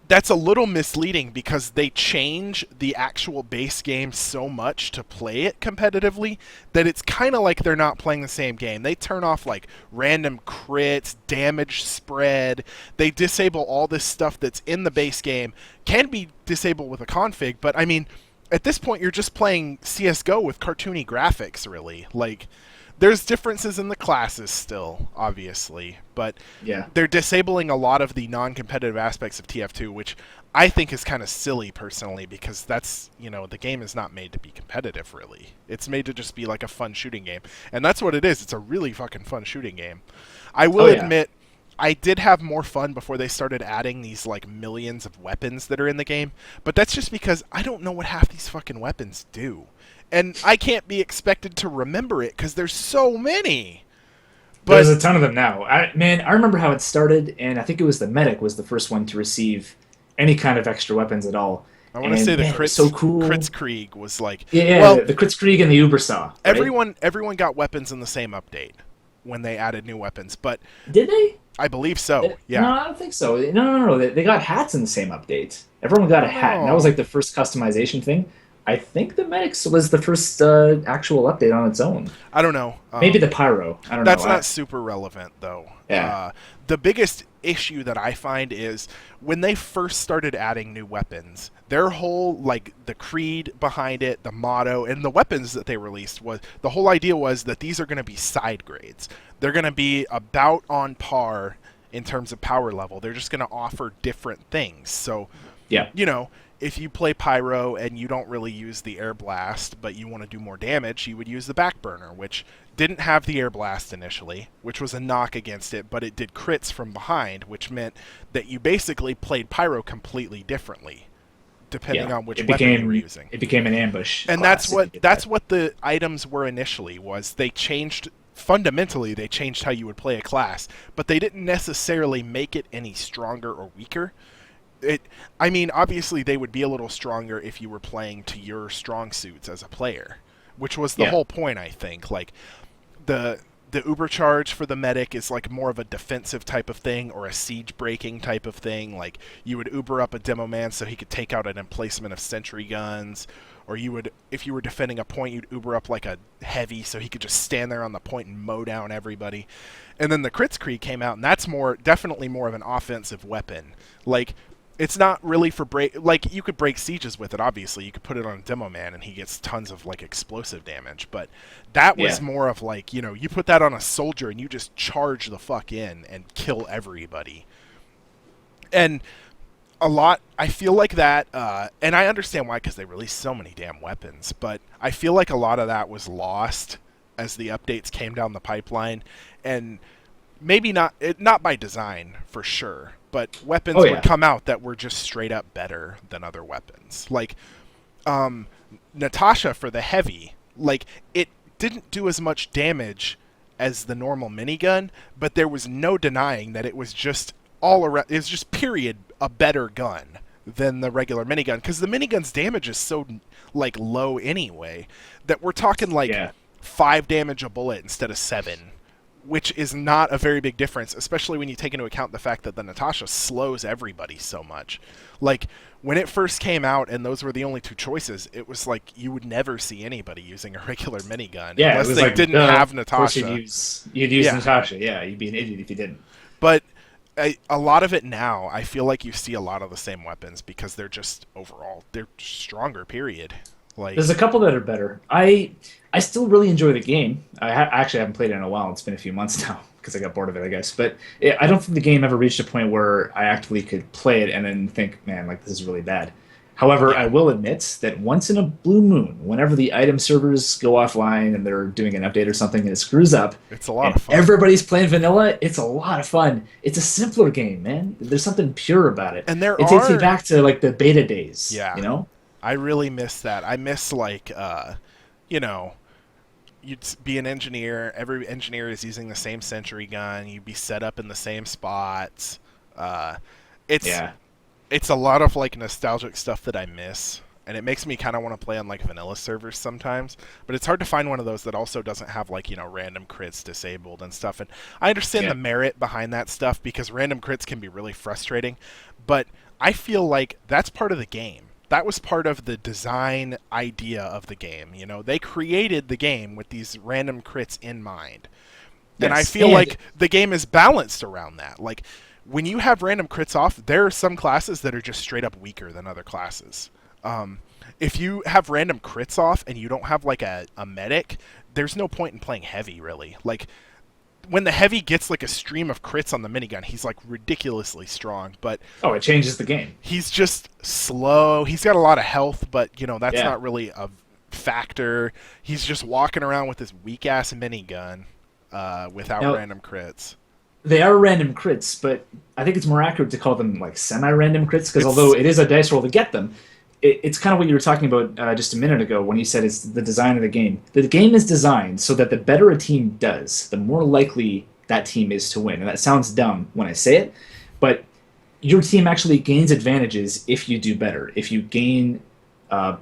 that's a little misleading because they change the actual base game so much to play it competitively that it's kind of like they're not playing the same game. They turn off like random crits, damage spread. They disable all this stuff that's in the base game. Can be disabled with a config, but I mean, at this point you're just playing CS:GO with cartoony graphics really. Like there's differences in the classes still, obviously, but Yeah. they're disabling a lot of the non-competitive aspects of TF2, which I think is kind of silly personally, because that's, the game is not made to be competitive, really. It's made to just be like a fun shooting game, and that's what it is. It's a really fucking fun shooting game. I Oh will yeah. admit, I did have more fun before they started adding these like millions of weapons that are in the game, but that's just because I don't know what half these fucking weapons do. And I can't be expected to remember it because there's so many. There's But a ton of them now. I remember how it started, and I think it was the medic was the first one to receive any kind of extra weapons at all. I want to say And the man, it was so Crits cool. Krieg was like, Yeah, yeah, well, the Kritzkrieg and the Ubersaw, right? everyone got weapons in the same update when they added new weapons, but Did they? I believe so. No, Yeah. I don't think so. No. They got hats in the same update. Everyone got I a don't hat, and that was know. like the first customization thing. I think the medics was the first actual update on its own. I don't know. Maybe the pyro. I don't know. That's not super relevant, though. Yeah, The biggest issue that I find is when they first started adding new weapons, their whole, like, the creed behind it, the motto, and the weapons that they released was the whole idea was that these are going to be side grades. They're going to be about on par in terms of power level. They're just going to offer different things. So, yeah, if you play Pyro and you don't really use the Air Blast, but you want to do more damage, you would use the Backburner, which didn't have the Air Blast initially, which was a knock against it, but it did crits from behind, which meant that you basically played Pyro completely differently, depending yeah. on which weapon you were using. It became an ambush And class, if you get that's that. what the items were initially, was they changed fundamentally they changed how you would play a class, but they didn't necessarily make it any stronger or weaker. I mean, obviously they would be a little stronger if you were playing to your strong suits as a player, which was the Yeah, whole point, I think. Like the uber charge for the medic is like more of a defensive type of thing, or a siege breaking type of thing. Like you would uber up a demo man so he could take out an emplacement of sentry guns, or you would, if you were defending a point, you'd uber up like a heavy so he could just stand there on the point and mow down everybody. And then the Crits Krieg came out, and that's definitely more of an offensive weapon. Like it's not really for break. Like you could break sieges with it. Obviously, you could put it on a demo man, and he gets tons of like explosive damage. But that was yeah. more of like, you put that on a soldier and you just charge the fuck in and kill everybody. And a lot, I feel like that, and I understand why, because they released so many damn weapons. But I feel like a lot of that was lost as the updates came down the pipeline, and maybe not by design for sure, but Oh weapons would yeah, come out that were just straight up better than other weapons. Like Natasha for the heavy, like it didn't do as much damage as the normal minigun, but there was no denying that it was just all around. It was just period a better gun than the regular minigun, because the minigun's damage is so like low anyway that we're talking like yeah. 5 damage a bullet instead of 7, which is not a very big difference, especially when you take into account the fact that the Natasha slows everybody so much. Like, when it first came out and those were the only two choices, it was like you would never see anybody using a regular minigun Yeah, it unless was they like, didn't duh, have of course Natasha. you'd use Yeah, Natasha. Yeah, you'd be an idiot if you didn't. but a lot of it now, I feel like you see a lot of the same weapons because they're stronger, period. Like, There's a couple that are better. I still really enjoy the game. I actually haven't played it in a while. It's been a few months now because I got bored of it, I guess. But I don't think the game ever reached a point where I actively could play it and then think, man, like this is really bad. However, yeah, I will admit that once in a blue moon, whenever the item servers go offline and they're doing an update or something and it screws up, it's a lot and of fun. everybody's playing vanilla, it's a lot of fun. It's a simpler game, man. There's something pure about it. And there It takes me are, back to like the beta days, yeah, you know? I really miss that. I miss like, you know, be an engineer. Every engineer is using the same sentry gun. You'd be set up in the same spots. Uh, it's Yeah. it's a lot of like nostalgic stuff that I miss, and it makes me kind of want to play on like vanilla servers sometimes. But it's hard to find one of those that also doesn't have like random crits disabled and stuff. And I understand Yeah. the merit behind that stuff because random crits can be really frustrating, but I feel like that's part of the game. That was part of the design idea of the game. They created the game with these random crits in mind. And I Yes. feel And like the game is balanced around that. Like, when you have random crits off, there are some classes that are just straight up weaker than other classes. If you have random crits off and you don't have like a medic, there's no point in playing heavy really. Like when the heavy gets like a stream of crits on the minigun, he's like ridiculously strong, but Oh, it changes the game. he's just slow. He's got a lot of health, but that's Yeah. not really a factor. He's just walking around with this weak ass minigun without Now, random crits. they are random crits, but I think it's more accurate to call them like semi-random crits because although It's it is a dice roll to get them, it's kind of what you were talking about just a minute ago when you said it's the design of the game. The game is designed so that the better a team does, the more likely that team is to win. And that sounds dumb when I say it, but your team actually gains advantages if you do better. If you gain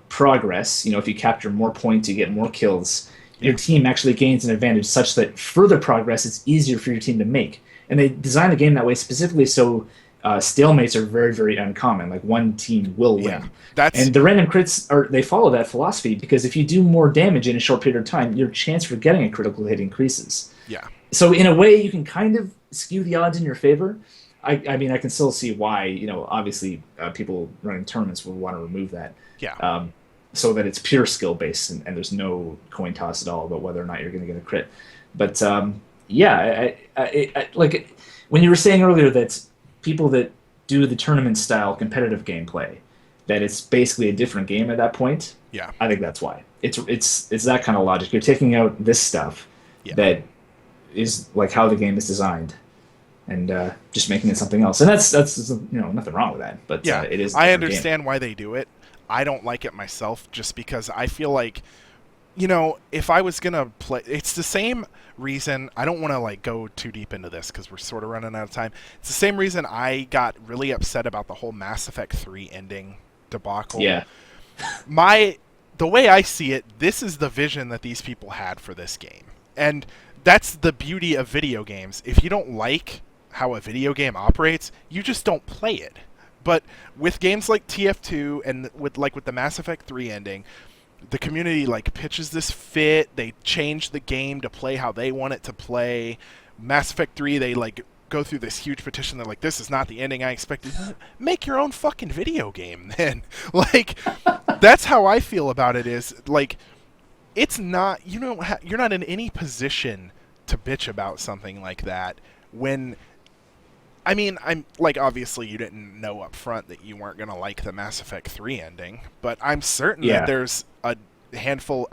progress, if you capture more points, you get more kills. Your team actually gains an advantage such that further progress is easier for your team to make. And they design the game that way specifically so stalemates are very, very uncommon. Like one team will win. Yeah, that's And the random crits they follow that philosophy because if you do more damage in a short period of time, your chance for getting a critical hit increases. yeah, So in a way, you can kind of skew the odds in your favor. I mean, I can still see why. Obviously, people running tournaments would want to remove that. yeah. So that it's pure skill based and there's no coin toss at all about whether or not you're going to get a crit. But yeah, like when you were saying earlier that people that do the tournament style competitive gameplay, that it's basically a different game at that point. Yeah. I think that's why it's that kind of logic. You're taking out this stuff Yeah. that is like how the game is designed. And just making it something else, and that's nothing wrong with that. But Yeah, it is. I Game. understand why they do it. I don't like it myself just because I feel like, if I was going to play, it's the same reason, I don't want to like go too deep into this because we're sort of running out of time. It's the same reason I got really upset about the whole Mass Effect 3 ending debacle. Yeah, The way I see it, this is the vision that these people had for this game. And that's the beauty of video games. If you don't like how a video game operates, you just don't play it. But with games like TF2 and with the Mass Effect 3 ending, the community like pitches this fit. They change the game to play how they want it to play. Mass Effect 3, they like go through this huge petition. They're like, "This is not the ending I expected." Make your own fucking video game, then. Like, that's how I feel about it. Is like, it's not you're not in any position to bitch about something like that when. I mean, I'm like, obviously you didn't know up front that you weren't going to like the Mass Effect 3 ending, but I'm certain that there's a handful.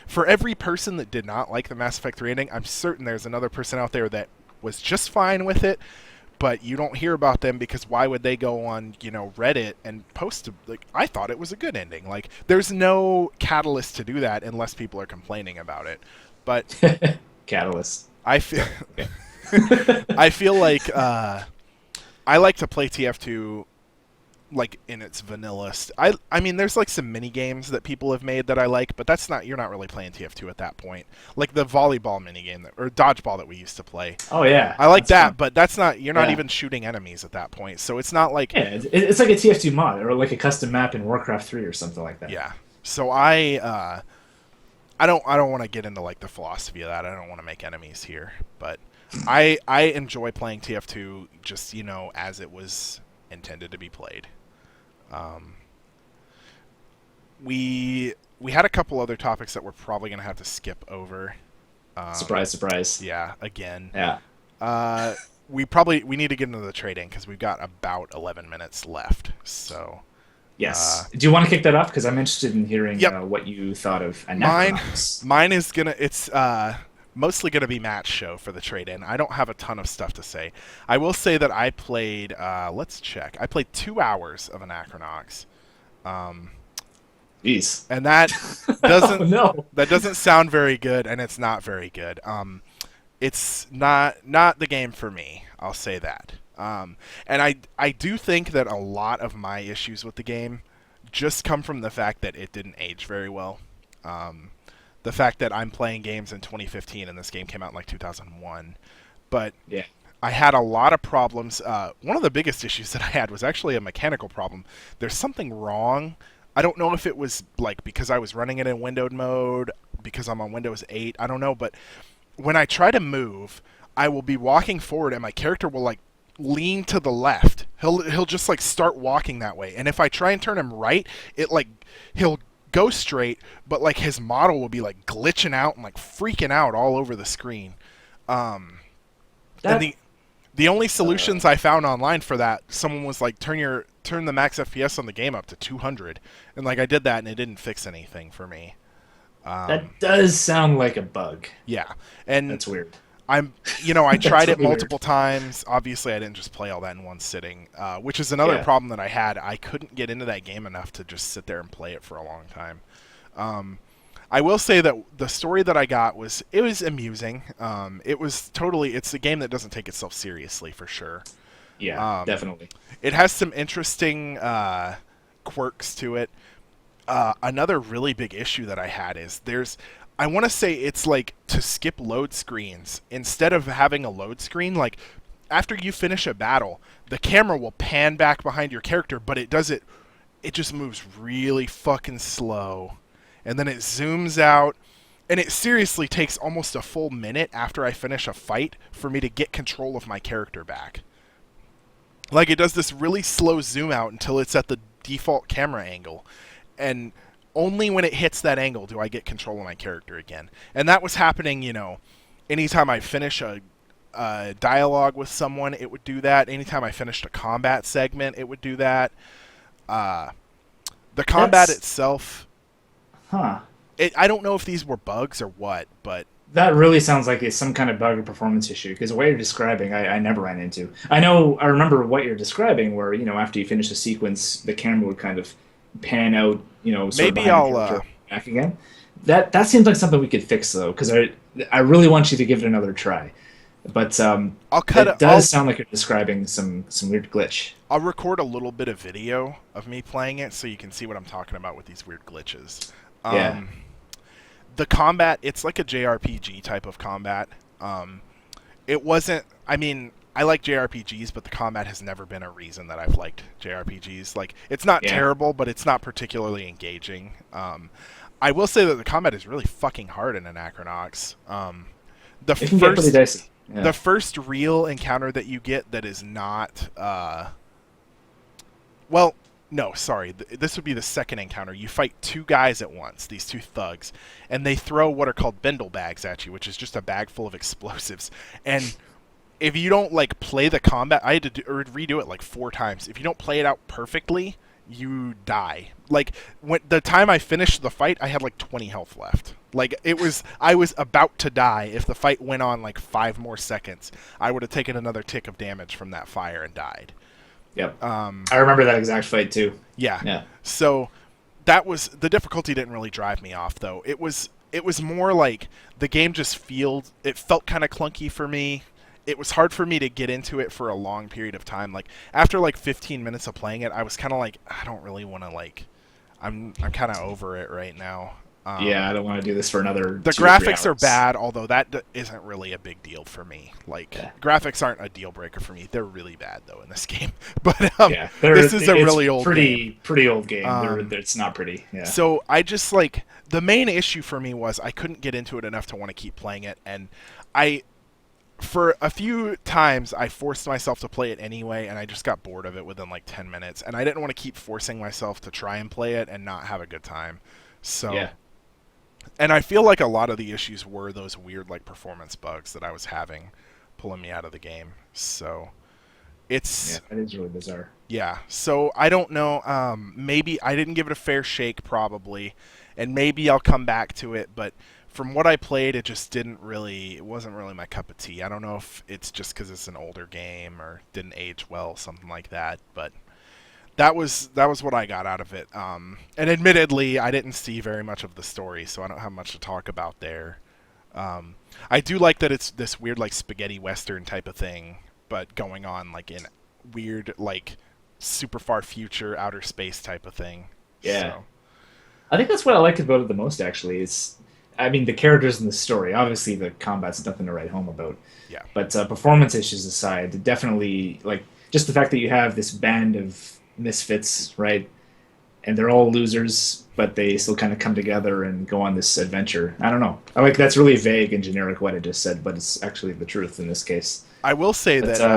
For every person that did not like the Mass Effect 3 ending, I'm certain there's another person out there that was just fine with it, but you don't hear about them because why would they go on, Reddit and post like, I thought it was a good ending. Like, there's no catalyst to do that unless people are complaining about it. But catalyst. I feel I feel like I like to play TF2 like in its vanillast. I mean, there's like some mini games that people have made that I like, but you're not really playing TF2 at that point. Like the volleyball mini game or dodgeball that we used to play. Oh yeah, I like that, fun. but that's not. You're not even shooting enemies at that point, so it's not like. Yeah, it's like a TF2 mod or like a custom map in Warcraft 3 or something like that. Yeah. So I don't want to get into like the philosophy of that. I don't want to make enemies here, but I enjoy playing TF2 just as it was intended to be played. We had a couple other topics that we're probably gonna have to skip over. Surprise, surprise. Yeah, again. Yeah. We need to get into the trading because we've got about 11 minutes left. So. Yes. Do you want to kick that off? Because I'm interested in hearing what you thought of Anachronox. Mine is it's mostly gonna be Matt's show for the trade-in. I don't have a ton of stuff to say. I will say that I played. Let's check. I played 2 hours of Anachronox. Jeez. And that doesn't Oh, no. that doesn't sound very good, and it's not very good. It's not the game for me. I'll say that. And I do think that a lot of my issues with the game just come from the fact that it didn't age very well. The fact that I'm playing games in 2015 and this game came out in like 2001. But Yeah. I had a lot of problems. One of the biggest issues that I had was actually a mechanical problem. There's something wrong. I don't know if it was like because I was running it in windowed mode, because I'm on Windows 8. I don't know, but when I try to move, I will be walking forward and my character will like lean to the left. He'll just like start walking that way. And if I try and turn him right, he'll go straight, but like his model will be like glitching out and like freaking out all over the screen. Um, and That the only solutions I found online for that, someone was like, turn the max FPS on the game up to 200, and like I did that and it didn't fix anything for me. that does sound like a bug. Yeah, and That's weird. I That's tried it really multiple weird. times. Obviously, I didn't just play all that in one sitting, which is another Yeah. problem that I had. I couldn't get into that game enough to just sit there and play it for a long time. Um, I will say that the story that I got was amusing. It's a game that doesn't take itself seriously for sure. Yeah, Um, definitely. it has some interesting quirks to it. Another really big issue that I had is I want to say it's like to skip load screens. Instead of having a load screen, like after you finish a battle, the camera will pan back behind your character, but it just moves really fucking slow. And then it zooms out, and it seriously takes almost a full minute after I finish a fight for me to get control of my character back. Like it does this really slow zoom out until it's at the default camera angle, and only when it hits that angle do I get control of my character again. And that was happening, anytime I finish a dialogue with someone, it would do that. Anytime I finished a combat segment, it would do that. Uh, the combat That's itself, huh. I don't know if these were bugs or what, but That really sounds like it's some kind of bug or performance issue because what you're describing, I never ran into. I remember what you're describing where, after you finish a sequence, the camera would kind of pan out, sort of maybe behind the I'll character back again. That seems like something we could fix though, because I really want you to give it another try. But I'll cut it it. does sound like you're describing some weird glitch. I'll record a little bit of video of me playing it so you can see what I'm talking about with these weird glitches. Yeah. Um, the combat, it's like a JRPG type of combat. It wasn't. I mean, I like JRPGs, but the combat has never been a reason that I've liked JRPGs. Like, it's not Yeah. terrible, but it's not particularly engaging. I will say that the combat is really fucking hard in Anachronox. The It can get pretty first, dicey. Yeah. the first real encounter that you get that is not, well, no, sorry. This would be the second encounter. You fight two guys at once, these two thugs, and they throw what are called bindle bags at you, which is just a bag full of explosives. And if you don't like play the combat, I had to redo it like 4 times. If you don't play it out perfectly, you die. Like when the time I finished the fight, I had like 20 health left. Like I was about to die if the fight went on like 5 more seconds. I would have taken another tick of damage from that fire and died. Yep. Um, I remember that exact fight too. yeah. Yeah. So that was the difficulty didn't really drive me off though. It was more like the game just it felt kind of clunky for me. It was hard for me to get into it for a long period of time. Like after like 15 minutes of playing it, I was kind of like I don't really want to like I'm kind of over it right now. Yeah, I don't want to do this for another The 2 or 3 graphics are hours. bad, although that isn't really a big deal for me. Like Yeah. graphics aren't a deal breaker for me. They're really bad though in this game. But Yeah, this is a it's really old game. pretty old game. It's not pretty. Yeah, So I just like the main issue for me was I couldn't get into it enough to want to keep playing it, and I for a few times I forced myself to play it anyway, and I just got bored of it within like 10 minutes, and I didn't want to keep forcing myself to try and play it and not have a good time. So yeah, and I feel like a lot of the issues were those weird like performance bugs that I was having pulling me out of the game. So yeah. it's That is really bizarre. yeah. So I don't know. Maybe I didn't give it a fair shake, probably, and maybe I'll come back to it. But from what I played, it just didn't really. It wasn't really my cup of tea. I don't know if it's just because it's an older game or didn't age well, something like that. But that was what I got out of it. And admittedly, I didn't see very much of the story, so I don't have much to talk about there. I do like that it's this weird like spaghetti western type of thing, but going on like in weird like super far future outer space type of thing. Yeah, So I think that's what I liked about it the most. Actually, is I mean the characters and the story. Obviously, the combat's nothing to write home about. yeah, But performance issues aside, definitely like just the fact that you have this band of misfits, right? And they're all losers, but they still kind of come together and go on this adventure. I don't know. I like that's really vague and generic what I just said, but it's actually the truth in this case. I will say But that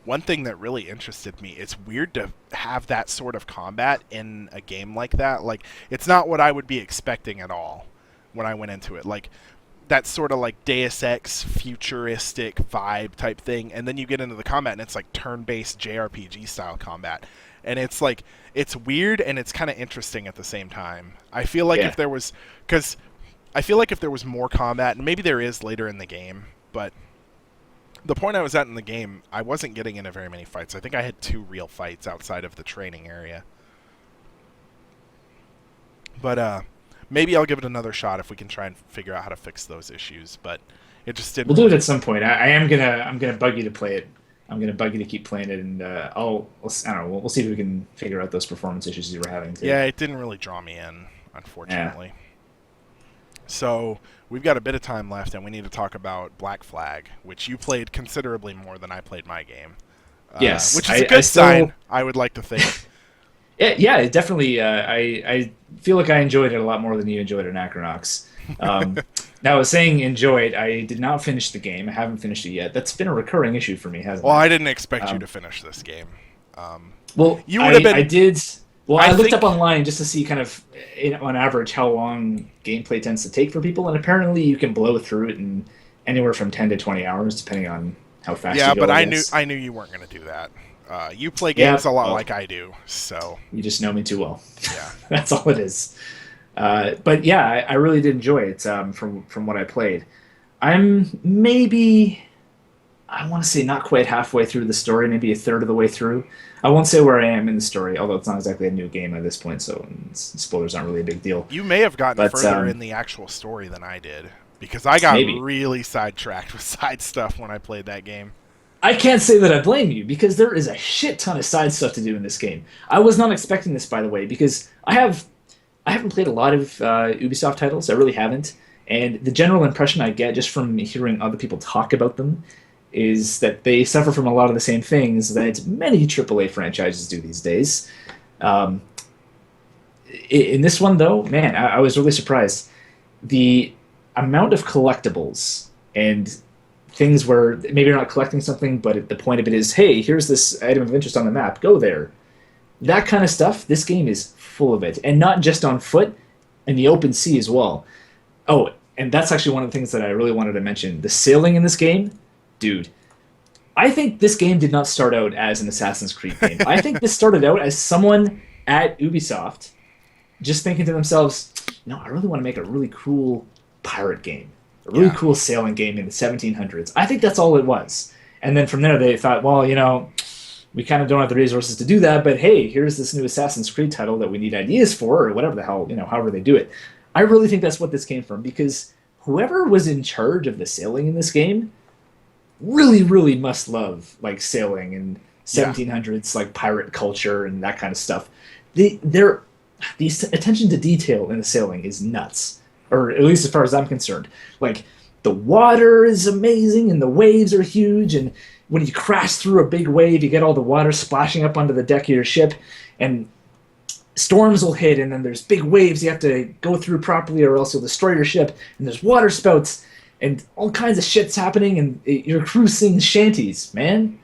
one thing that really interested me, it's weird to have that sort of combat in a game like that. Like, it's not what I would be expecting at all when I went into it. Like, that sort of like Deus Ex futuristic vibe type thing, and then you get into the combat and it's like turn-based JRPG style combat, and it's like it's weird and it's kind of interesting at the same time. I feel like if there was, because I feel like if there was more combat, and maybe there is later in the game, but the point I was at in the game, I wasn't getting into very many fights. I think I had 2 real fights outside of the training area. But maybe I'll give it another shot if we can try and figure out how to fix those issues. But it just didn't. We'll do it at some point. I'm gonna bug you to play it. I'm gonna bug you to keep playing it, and I don't know. We'll see if we can figure out those performance issues you were having too. Yeah, it didn't really draw me in, unfortunately. Yeah. So we've got a bit of time left, and we need to talk about Black Flag, which you played considerably more than I played my game. Yes, which is a good sign, I would like to think. Yeah, it definitely. I feel like I enjoyed it a lot more than you enjoyed Anachronox. Now, saying enjoyed, I did not finish the game. I haven't finished it yet. That's been a recurring issue for me, hasn't it? Well, I didn't expect you to finish this game. Well, you would have been. I did. Well, I looked up online just to see kind of, on average, how long gameplay tends to take for people, and apparently you can blow through it in anywhere from 10 to 20 hours, depending on how fast you go. Yeah, but I knew you weren't going to do that. You play games a lot like I do, so... You just know me too well. Yeah. That's all it is. But yeah, I really did enjoy it from what I played. I'm maybe... I want to say not quite halfway through the story, maybe a third of the way through. I won't say where I am in the story, although it's not exactly a new game at this point, so spoilers aren't really a big deal. You may have gotten further in the actual story than I did, because I got really sidetracked with side stuff when I played that game. I can't say that I blame you, because there is a shit ton of side stuff to do in this game. I was not expecting this, by the way, because I haven't played a lot of Ubisoft titles. I really haven't. And the general impression I get just from hearing other people talk about them is that they suffer from a lot of the same things that many AAA franchises do these days. In this one, though, man, I was really surprised. The amount of collectibles and things where maybe you're not collecting something, but the point of it is, hey, here's this item of interest on the map, go there. That kind of stuff, this game is full of it. And not just on foot, in the open sea as well. Oh, and that's actually one of the things that I really wanted to mention. The sailing in this game, dude, I think this game did not start out as an Assassin's Creed game. I think this started out as someone at Ubisoft just thinking to themselves, no, I really want to make a really cool pirate game. A really cool sailing game in the 1700s. I think that's all it was. And then from there they thought, well, we kind of don't have the resources to do that, but hey, here's this new Assassin's Creed title that we need ideas for, or whatever the hell, however they do it. I really think that's what this came from, because whoever was in charge of the sailing in this game really, really must love like sailing and 1700s like pirate culture and that kind of stuff. The attention to detail in the sailing is nuts, or at least as far as I'm concerned. Like, the water is amazing and the waves are huge, and when you crash through a big wave, you get all the water splashing up onto the deck of your ship, and storms will hit, and then there's big waves you have to go through properly or else you'll destroy your ship, and there's water spouts, and all kinds of shit's happening, and your crew sings shanties, man.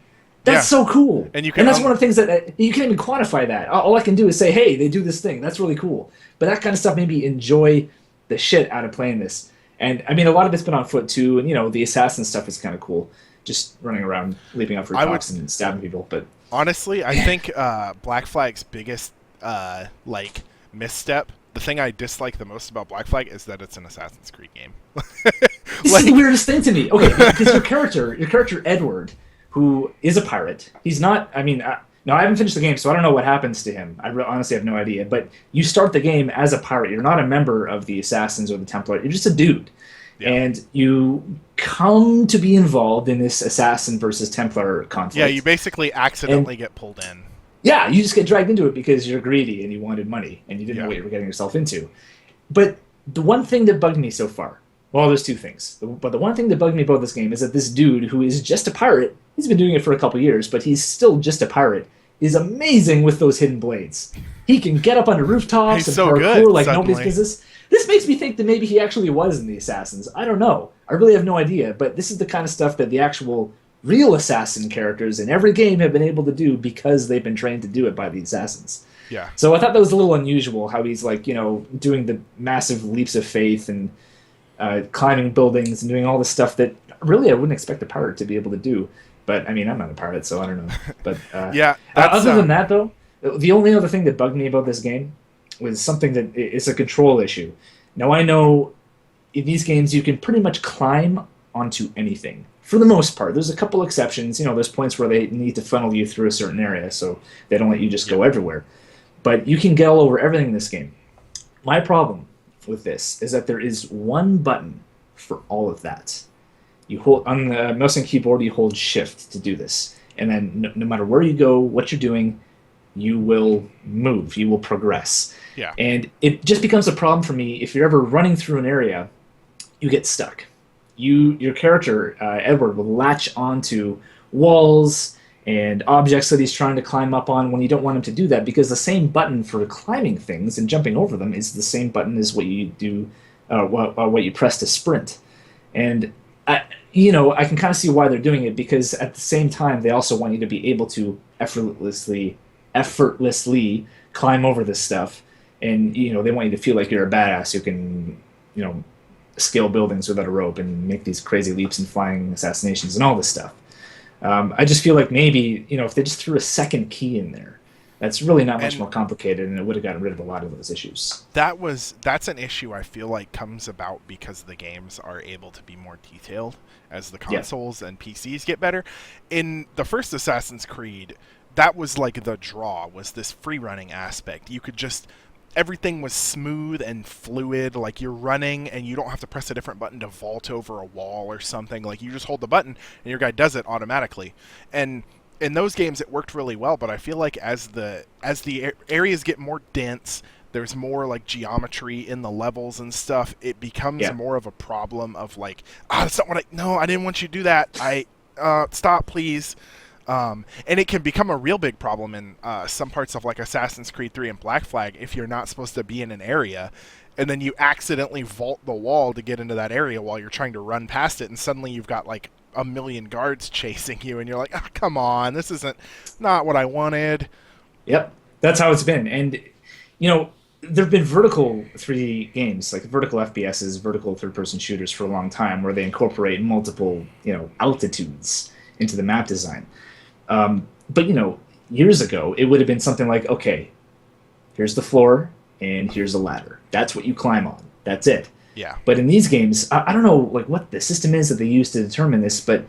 That's so cool. And that's one of the things that you can't even quantify that. All I can do is say, hey, they do this thing. That's really cool. But that kind of stuff made me enjoy the shit out of playing this. And, I mean, a lot of it's been on foot, too, and, the assassin stuff is kind of cool. Just running around, leaping up rooftops and stabbing people. But honestly, I think Black Flag's biggest, misstep, the thing I dislike the most about Black Flag is that it's an Assassin's Creed game. This is the weirdest thing to me. Okay, because your character Edward, who is a pirate, he's not, no, I haven't finished the game, so I don't know what happens to him. I honestly have no idea. But you start the game as a pirate. You're not a member of the Assassins or the Templar. You're just a dude. Yeah. And you come to be involved in this Assassin versus Templar conflict. Yeah, you basically accidentally get pulled in. Yeah, you just get dragged into it because you're greedy and you wanted money and you didn't know what you were getting yourself into. But the one thing that bugged me so far, well, there's two things. But the one thing that bugged me about this game is that this dude, who is just a pirate, he's been doing it for a couple years, but he's still just a pirate, is amazing with those hidden blades. He can get up onto rooftops and parkour like nobody's business. This makes me think that maybe he actually was in the Assassins. I don't know. I really have no idea, but this is the kind of stuff that the actual real assassin characters in every game have been able to do because they've been trained to do it by the assassins. Yeah. So I thought that was a little unusual how he's like, doing the massive leaps of faith and climbing buildings and doing all this stuff that really I wouldn't expect a pirate to be able to do. But I mean, I'm not a pirate, so I don't know. But Yeah, that's other than that, though, the only other thing that bugged me about this game was something that is a control issue. Now I know in these games you can pretty much climb onto anything for the most part. There's a couple exceptions. There's points where they need to funnel you through a certain area, so they don't let you just go everywhere. But you can get all over everything in this game. My problem with this is that there is one button for all of that. You hold on the mouse and keyboard. You hold Shift to do this, and then no matter where you go, what you're doing, you will move. You will progress. Yeah. And it just becomes a problem for me if you're ever running through an area, you get stuck. Your character Edward will latch onto walls and objects that he's trying to climb up on when you don't want him to do that, because the same button for climbing things and jumping over them is the same button as what you do, what you press to sprint. And I can kind of see why they're doing it, because at the same time they also want you to be able to effortlessly climb over this stuff, and they want you to feel like you're a badass who can scale buildings without a rope and make these crazy leaps and flying assassinations and all this stuff. I just feel like maybe if they just threw a second key in there, that's really not much more complicated, and it would have gotten rid of a lot of those issues. That's an issue I feel like comes about because the games are able to be more detailed as the consoles and PCs get better. In the first Assassin's Creed, that was like the draw, was this free running aspect. You could just everything was smooth and fluid, like you're running and you don't have to press a different button to vault over a wall or something. Like you just hold the button and your guy does it automatically. And in those games it worked really well, but I feel like as the areas get more dense, there's more like geometry in the levels and stuff, it becomes more of a problem of like, that's not what I didn't want you to do that. Stop please. And it can become a real big problem in some parts of like Assassin's Creed 3 and Black Flag if you're not supposed to be in an area, and then you accidentally vault the wall to get into that area while you're trying to run past it, and suddenly you've got like a million guards chasing you, and you're like, come on, this isn't not what I wanted. Yep, that's how it's been. And there have been vertical 3D games, like vertical FPSs, vertical third-person shooters for a long time, where they incorporate multiple altitudes into the map design. But years ago, it would have been something like, okay, here's the floor and here's a ladder. That's what you climb on. That's it. Yeah. But in these games, I don't know like what the system is that they use to determine this, but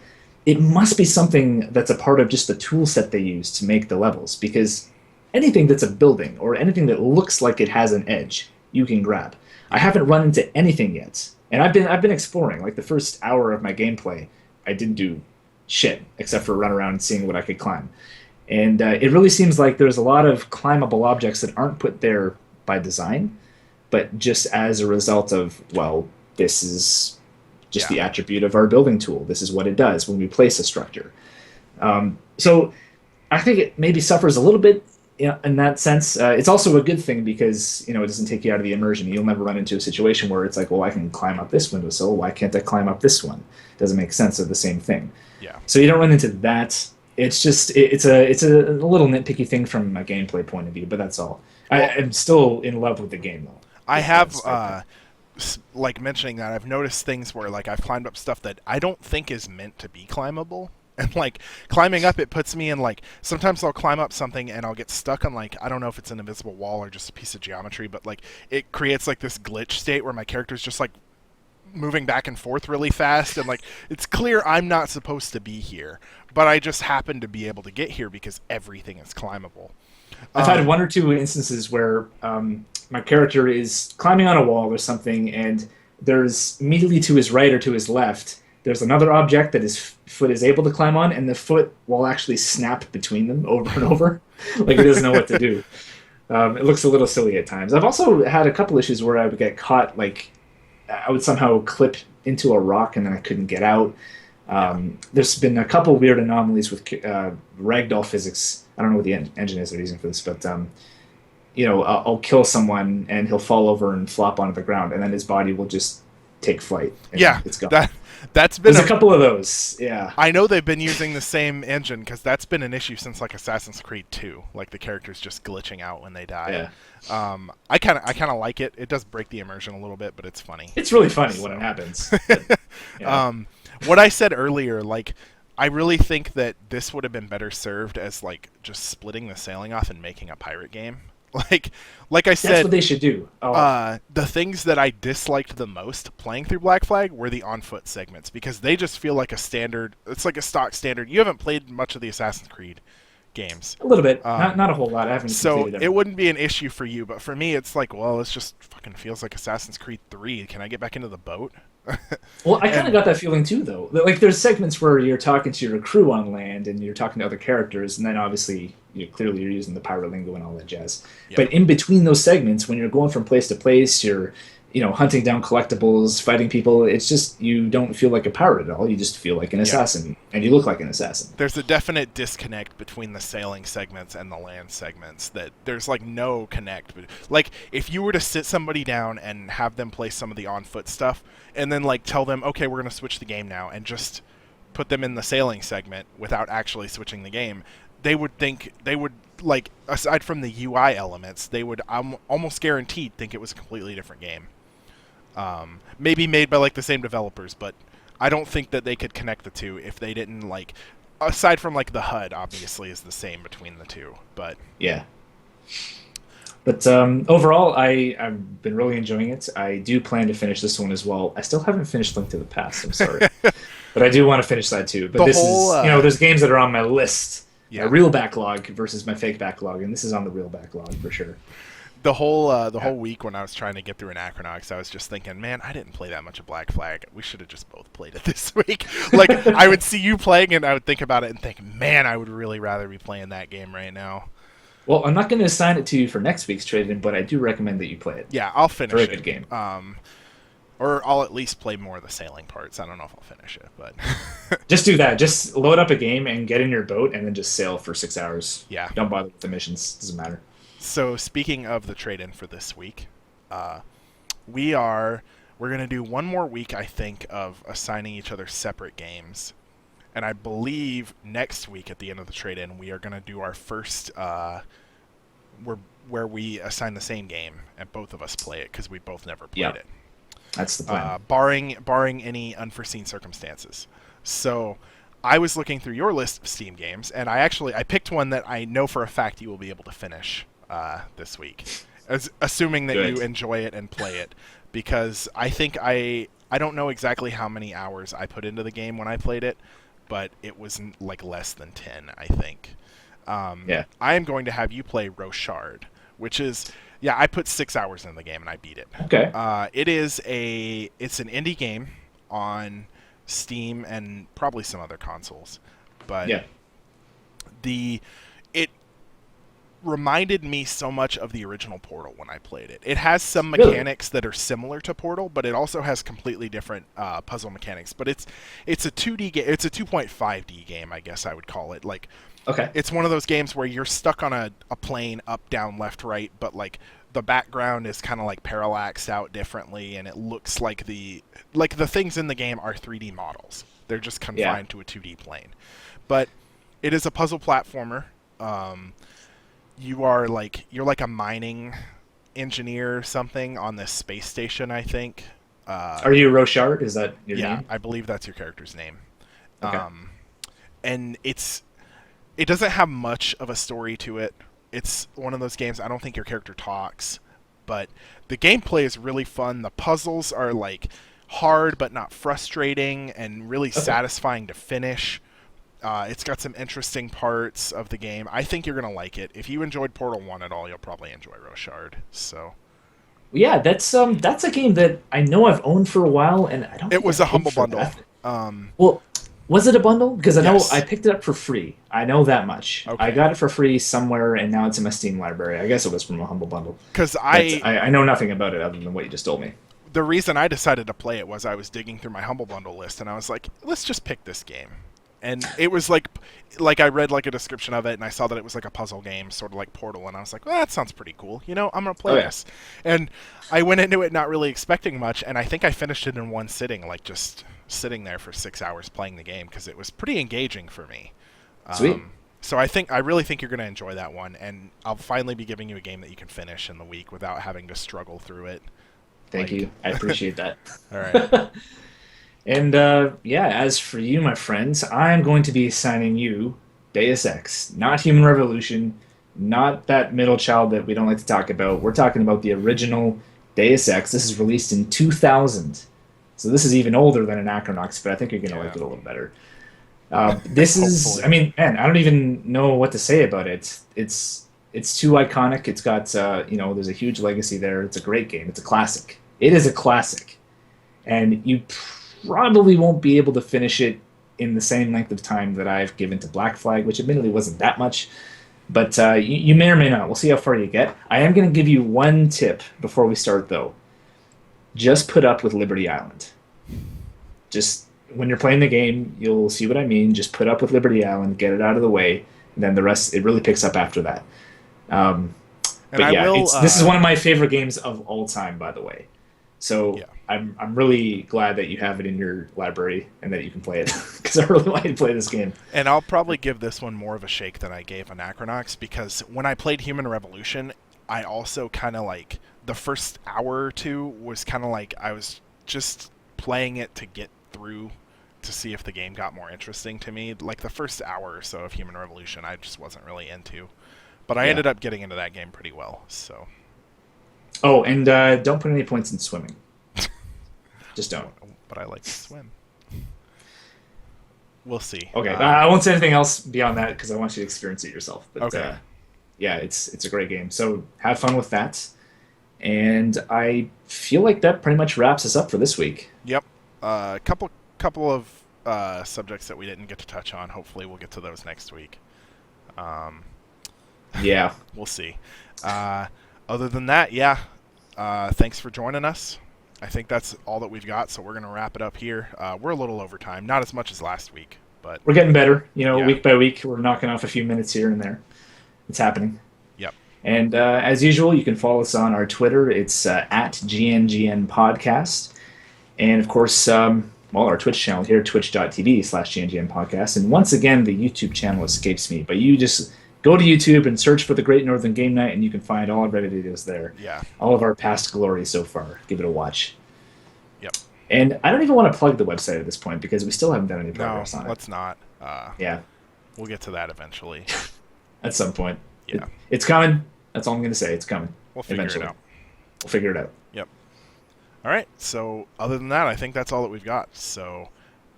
it must be something that's a part of just the tool set they use to make the levels, because anything that's a building or anything that looks like it has an edge, you can grab. I haven't run into anything yet, and I've been exploring. Like the first hour of my gameplay, I didn't do shit except for run around and seeing what I could climb. And it really seems like there's a lot of climbable objects that aren't put there by design, but just as a result of, well, this is just the attribute of our building tool. This is what it does when we place a structure. So I think it maybe suffers a little bit in that sense. It's also a good thing because it doesn't take you out of the immersion. You'll never run into a situation where it's like, well, I can climb up this windowsill. Why can't I climb up this one? Doesn't make sense. They're the same thing. Yeah. So you don't run into that. It's just it's a little nitpicky thing from a gameplay point of view, but that's all. Well, I'm still in love with the game though. I have like mentioning that I've noticed things where like I've climbed up stuff that I don't think is meant to be climbable. And like climbing up, it puts me in like, sometimes I'll climb up something and I'll get stuck on like, I don't know if it's an invisible wall or just a piece of geometry, but like it creates like this glitch state where my character's just like moving back and forth really fast, and like it's clear I'm not supposed to be here, but I just happen to be able to get here because everything is climbable. I've had one or two instances where my character is climbing on a wall or something, and there's immediately to his right or to his left, there's another object that his foot is able to climb on, and the foot will actually snap between them over and over, like it doesn't know what to do. It looks a little silly at times. I've also had a couple issues where I would get caught, like I would somehow clip into a rock and then I couldn't get out. There's been a couple weird anomalies with ragdoll physics. I don't know what the engine is they're using for this, but I'll kill someone and he'll fall over and flop onto the ground, and then his body will just take flight. Yeah, it's gone. That's been There's a couple of those. Yeah. I know they've been using the same engine because that's been an issue since like Assassin's Creed 2. Like the characters just glitching out when they die. Yeah. I kind of like it. It does break the immersion a little bit, but it's funny. It's really funny when So. it happens. But, yeah. What I said earlier, like I really think that this would have been better served as like just splitting the sailing off and making a pirate game. Like, like I That's said, what they should do. Oh, the things that I disliked the most playing through Black Flag were the on-foot segments because they just feel like a standard. It's like a stock standard. You haven't played much of the Assassin's Creed games, a little bit. Not a whole lot. I haven't so completed them. it wouldn't be an issue for you. But for me, it's like, well, it's just fucking feels like Assassin's Creed 3. Can I get back into the boat? Well, I kind of And got that feeling too, though. Like, there's segments where you're talking to your crew on land and you're talking to other characters, and then obviously, clearly you're using the pirate lingo and all that jazz. yeah, But in between those segments, when you're going from place to place, you're, hunting down collectibles, fighting people. It's just you don't feel like a pirate at all. You just feel like an yeah. assassin, and you look like an assassin. There's a definite disconnect between the sailing segments and the land segments. That there's like no connect. Like if you were to sit somebody down and have them play some of the on-foot stuff, and then like tell them, okay, we're gonna switch the game now, and just put them in the sailing segment without actually switching the game, they would like aside from the UI elements, they would almost guaranteed think it was a completely different game. Maybe made by like the same developers, but I don't think that they could connect the two if they didn't like. Aside from like the HUD, obviously is the same between the two, but Yeah. But overall, I've been really enjoying it. I do plan to finish this one as well. I still haven't finished Link to the Past. I'm sorry, but I do want to finish that too. But The this whole, is, there's games that are on my list, yeah, my real backlog versus my fake backlog, and this is on the real backlog for sure. the whole week when I was trying to get through Anachronox, I was just thinking, man, I didn't play that much of Black Flag. We should have just both played it this week. Like I would see you playing, and I would think about it and think, man, I would really rather be playing that game right now. Well, I'm not going to assign it to you for next week's trade-in, but I do recommend that you play it. Yeah, I'll finish Very it. good game. Or I'll at least play more of the sailing parts. I don't know if I'll finish it, but Just do that. Just load up a game and get in your boat, and then just sail for 6 hours. yeah. Don't bother with the missions. Doesn't matter. So speaking of the trade-in for this week, we're gonna do one more week, I think, of assigning each other separate games, and I believe next week at the end of the trade-in we are gonna do our first where we assign the same game and both of us play it because we both never played Yeah. it, That's the plan. barring any unforeseen circumstances. So I was looking through your list of Steam games, and I picked one that I know for a fact you will be able to finish this week, assuming that Good. you enjoy it and play it, because I think I don't know exactly how many hours I put into the game when I played it, but it was like less than 10, I think. Yeah. I am going to have you play Rochard, which is I put 6 hours in the game and I beat it. Okay. It's an indie game on Steam and probably some other consoles, but Yeah. it reminded me so much of the original Portal when I played it. It has some Really? mechanics that are similar to Portal, but it also has completely different puzzle mechanics. But it's a 2D game. It's a 2.5D game, I guess I would call it. Like Okay. it's one of those games where you're stuck on a plane up, down, left, right, but like the background is kind of like parallaxed out differently, and it looks like the things in the game are 3D models. They're just confined to a 2D plane. But it is a puzzle platformer. You're like a mining engineer or something on this space station, I think. Are you Rochard? Is that your Yeah, name? I believe that's your character's name. Okay. And it doesn't have much of a story to it. It's one of those games I don't think your character talks, but the gameplay is really fun. The puzzles are like hard but not frustrating and really satisfying to finish. It's got some interesting parts of the game. I think you're gonna like it. If you enjoyed Portal 1 at all, you'll probably enjoy Rochard. So Yeah, that's a game that I know I've owned for a while, and I don't. it think was I a paid humble for bundle. that. Well, was it a bundle? Because I know Yes. I picked it up for free. I know that much. Okay. I got it for free somewhere, and now it's in my Steam library. I guess it was from a humble bundle. Because But I know nothing about it other than what you just told me. the reason I decided to play it was I was digging through my humble bundle list and I was like, let's just pick this game. And it was like I read like a description of it and I saw that it was like a puzzle game, sort of like Portal, and I was like, well, that sounds pretty cool. I'm gonna play this. And I went into it not really expecting much, and I think I finished it in one sitting, like just sitting there for 6 hours playing the game because it was pretty engaging for me. Sweet. So I really think you're going to enjoy that one, and I'll finally be giving you a game that you can finish in the week without having to struggle through it. Thank you. I appreciate that. All right. And yeah, as for you, my friends, I'm going to be assigning you Deus Ex, not Human Revolution, not that middle child that we don't like to talk about. We're talking about the original Deus Ex. This is released in 2000. So this is even older than Anachronox, but I think you're going to like it a little better. This is, I mean, man, I don't even know what to say about it. It's too iconic. It's got, there's a huge legacy there. It's a great game. It's a classic. It is a classic. And you probably won't be able to finish it in the same length of time that I've given to Black Flag, which admittedly wasn't that much. But you may or may not. We'll see how far you get. I am going to give you one tip before we start, though. Just put up with Liberty Island. Just when you're playing the game, you'll see what I mean. Just put up with Liberty Island, get it out of the way, and then the rest, it really picks up after that. But yeah, this is one of my favorite games of all time, by the way. So yeah. I'm really glad that you have it in your library and that you can play it because I really want you to play this game. And I'll probably give this one more of a shake than I gave Anachronox because when I played Human Revolution, I also kind of like the first hour or two was kind of like I was just playing it to get through to see if the game got more interesting to me. Like the first hour or so of Human Revolution, I just wasn't really into. But I ended up getting into that game pretty well. So. Oh, and don't put any points in swimming. Just don't. But I like to swim. We'll see. Okay, I won't say anything else beyond that because I want you to experience it yourself. But, okay. Yeah, it's a great game. So have fun with that. And I feel like that pretty much wraps us up for this week. Yep. Couple of subjects that we didn't get to touch on. Hopefully we'll get to those next week. Yeah. We'll see. Other than that, yeah. Thanks for joining us. I think that's all that we've got, so we're going to wrap it up here. We're a little over time. Not as much as last week, but... We're getting better. Week by week, we're knocking off a few minutes here and there. It's happening. Yep. And as usual, you can follow us on our Twitter. It's at GNGN Podcast. And, of course, our Twitch channel here, twitch.tv/GNGN Podcast. And once again, the YouTube channel escapes me, but you just... go to YouTube and search for the Great Northern Game Night, and you can find all of our videos there. Yeah. All of our past glory so far. Give it a watch. Yep. And I don't even want to plug the website at this point because we still haven't done any progress on it. No, let's not. Yeah. We'll get to that eventually. At some point. Yeah. It's coming. That's all I'm going to say. It's coming. We'll figure it out. We'll figure it out. Yep. All right. So other than that, I think that's all that we've got. So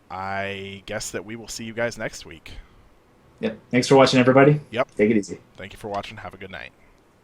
I guess that we will see you guys next week. Yep. Thanks for watching, everybody. Yep. Take it easy. Thank you for watching. Have a good night.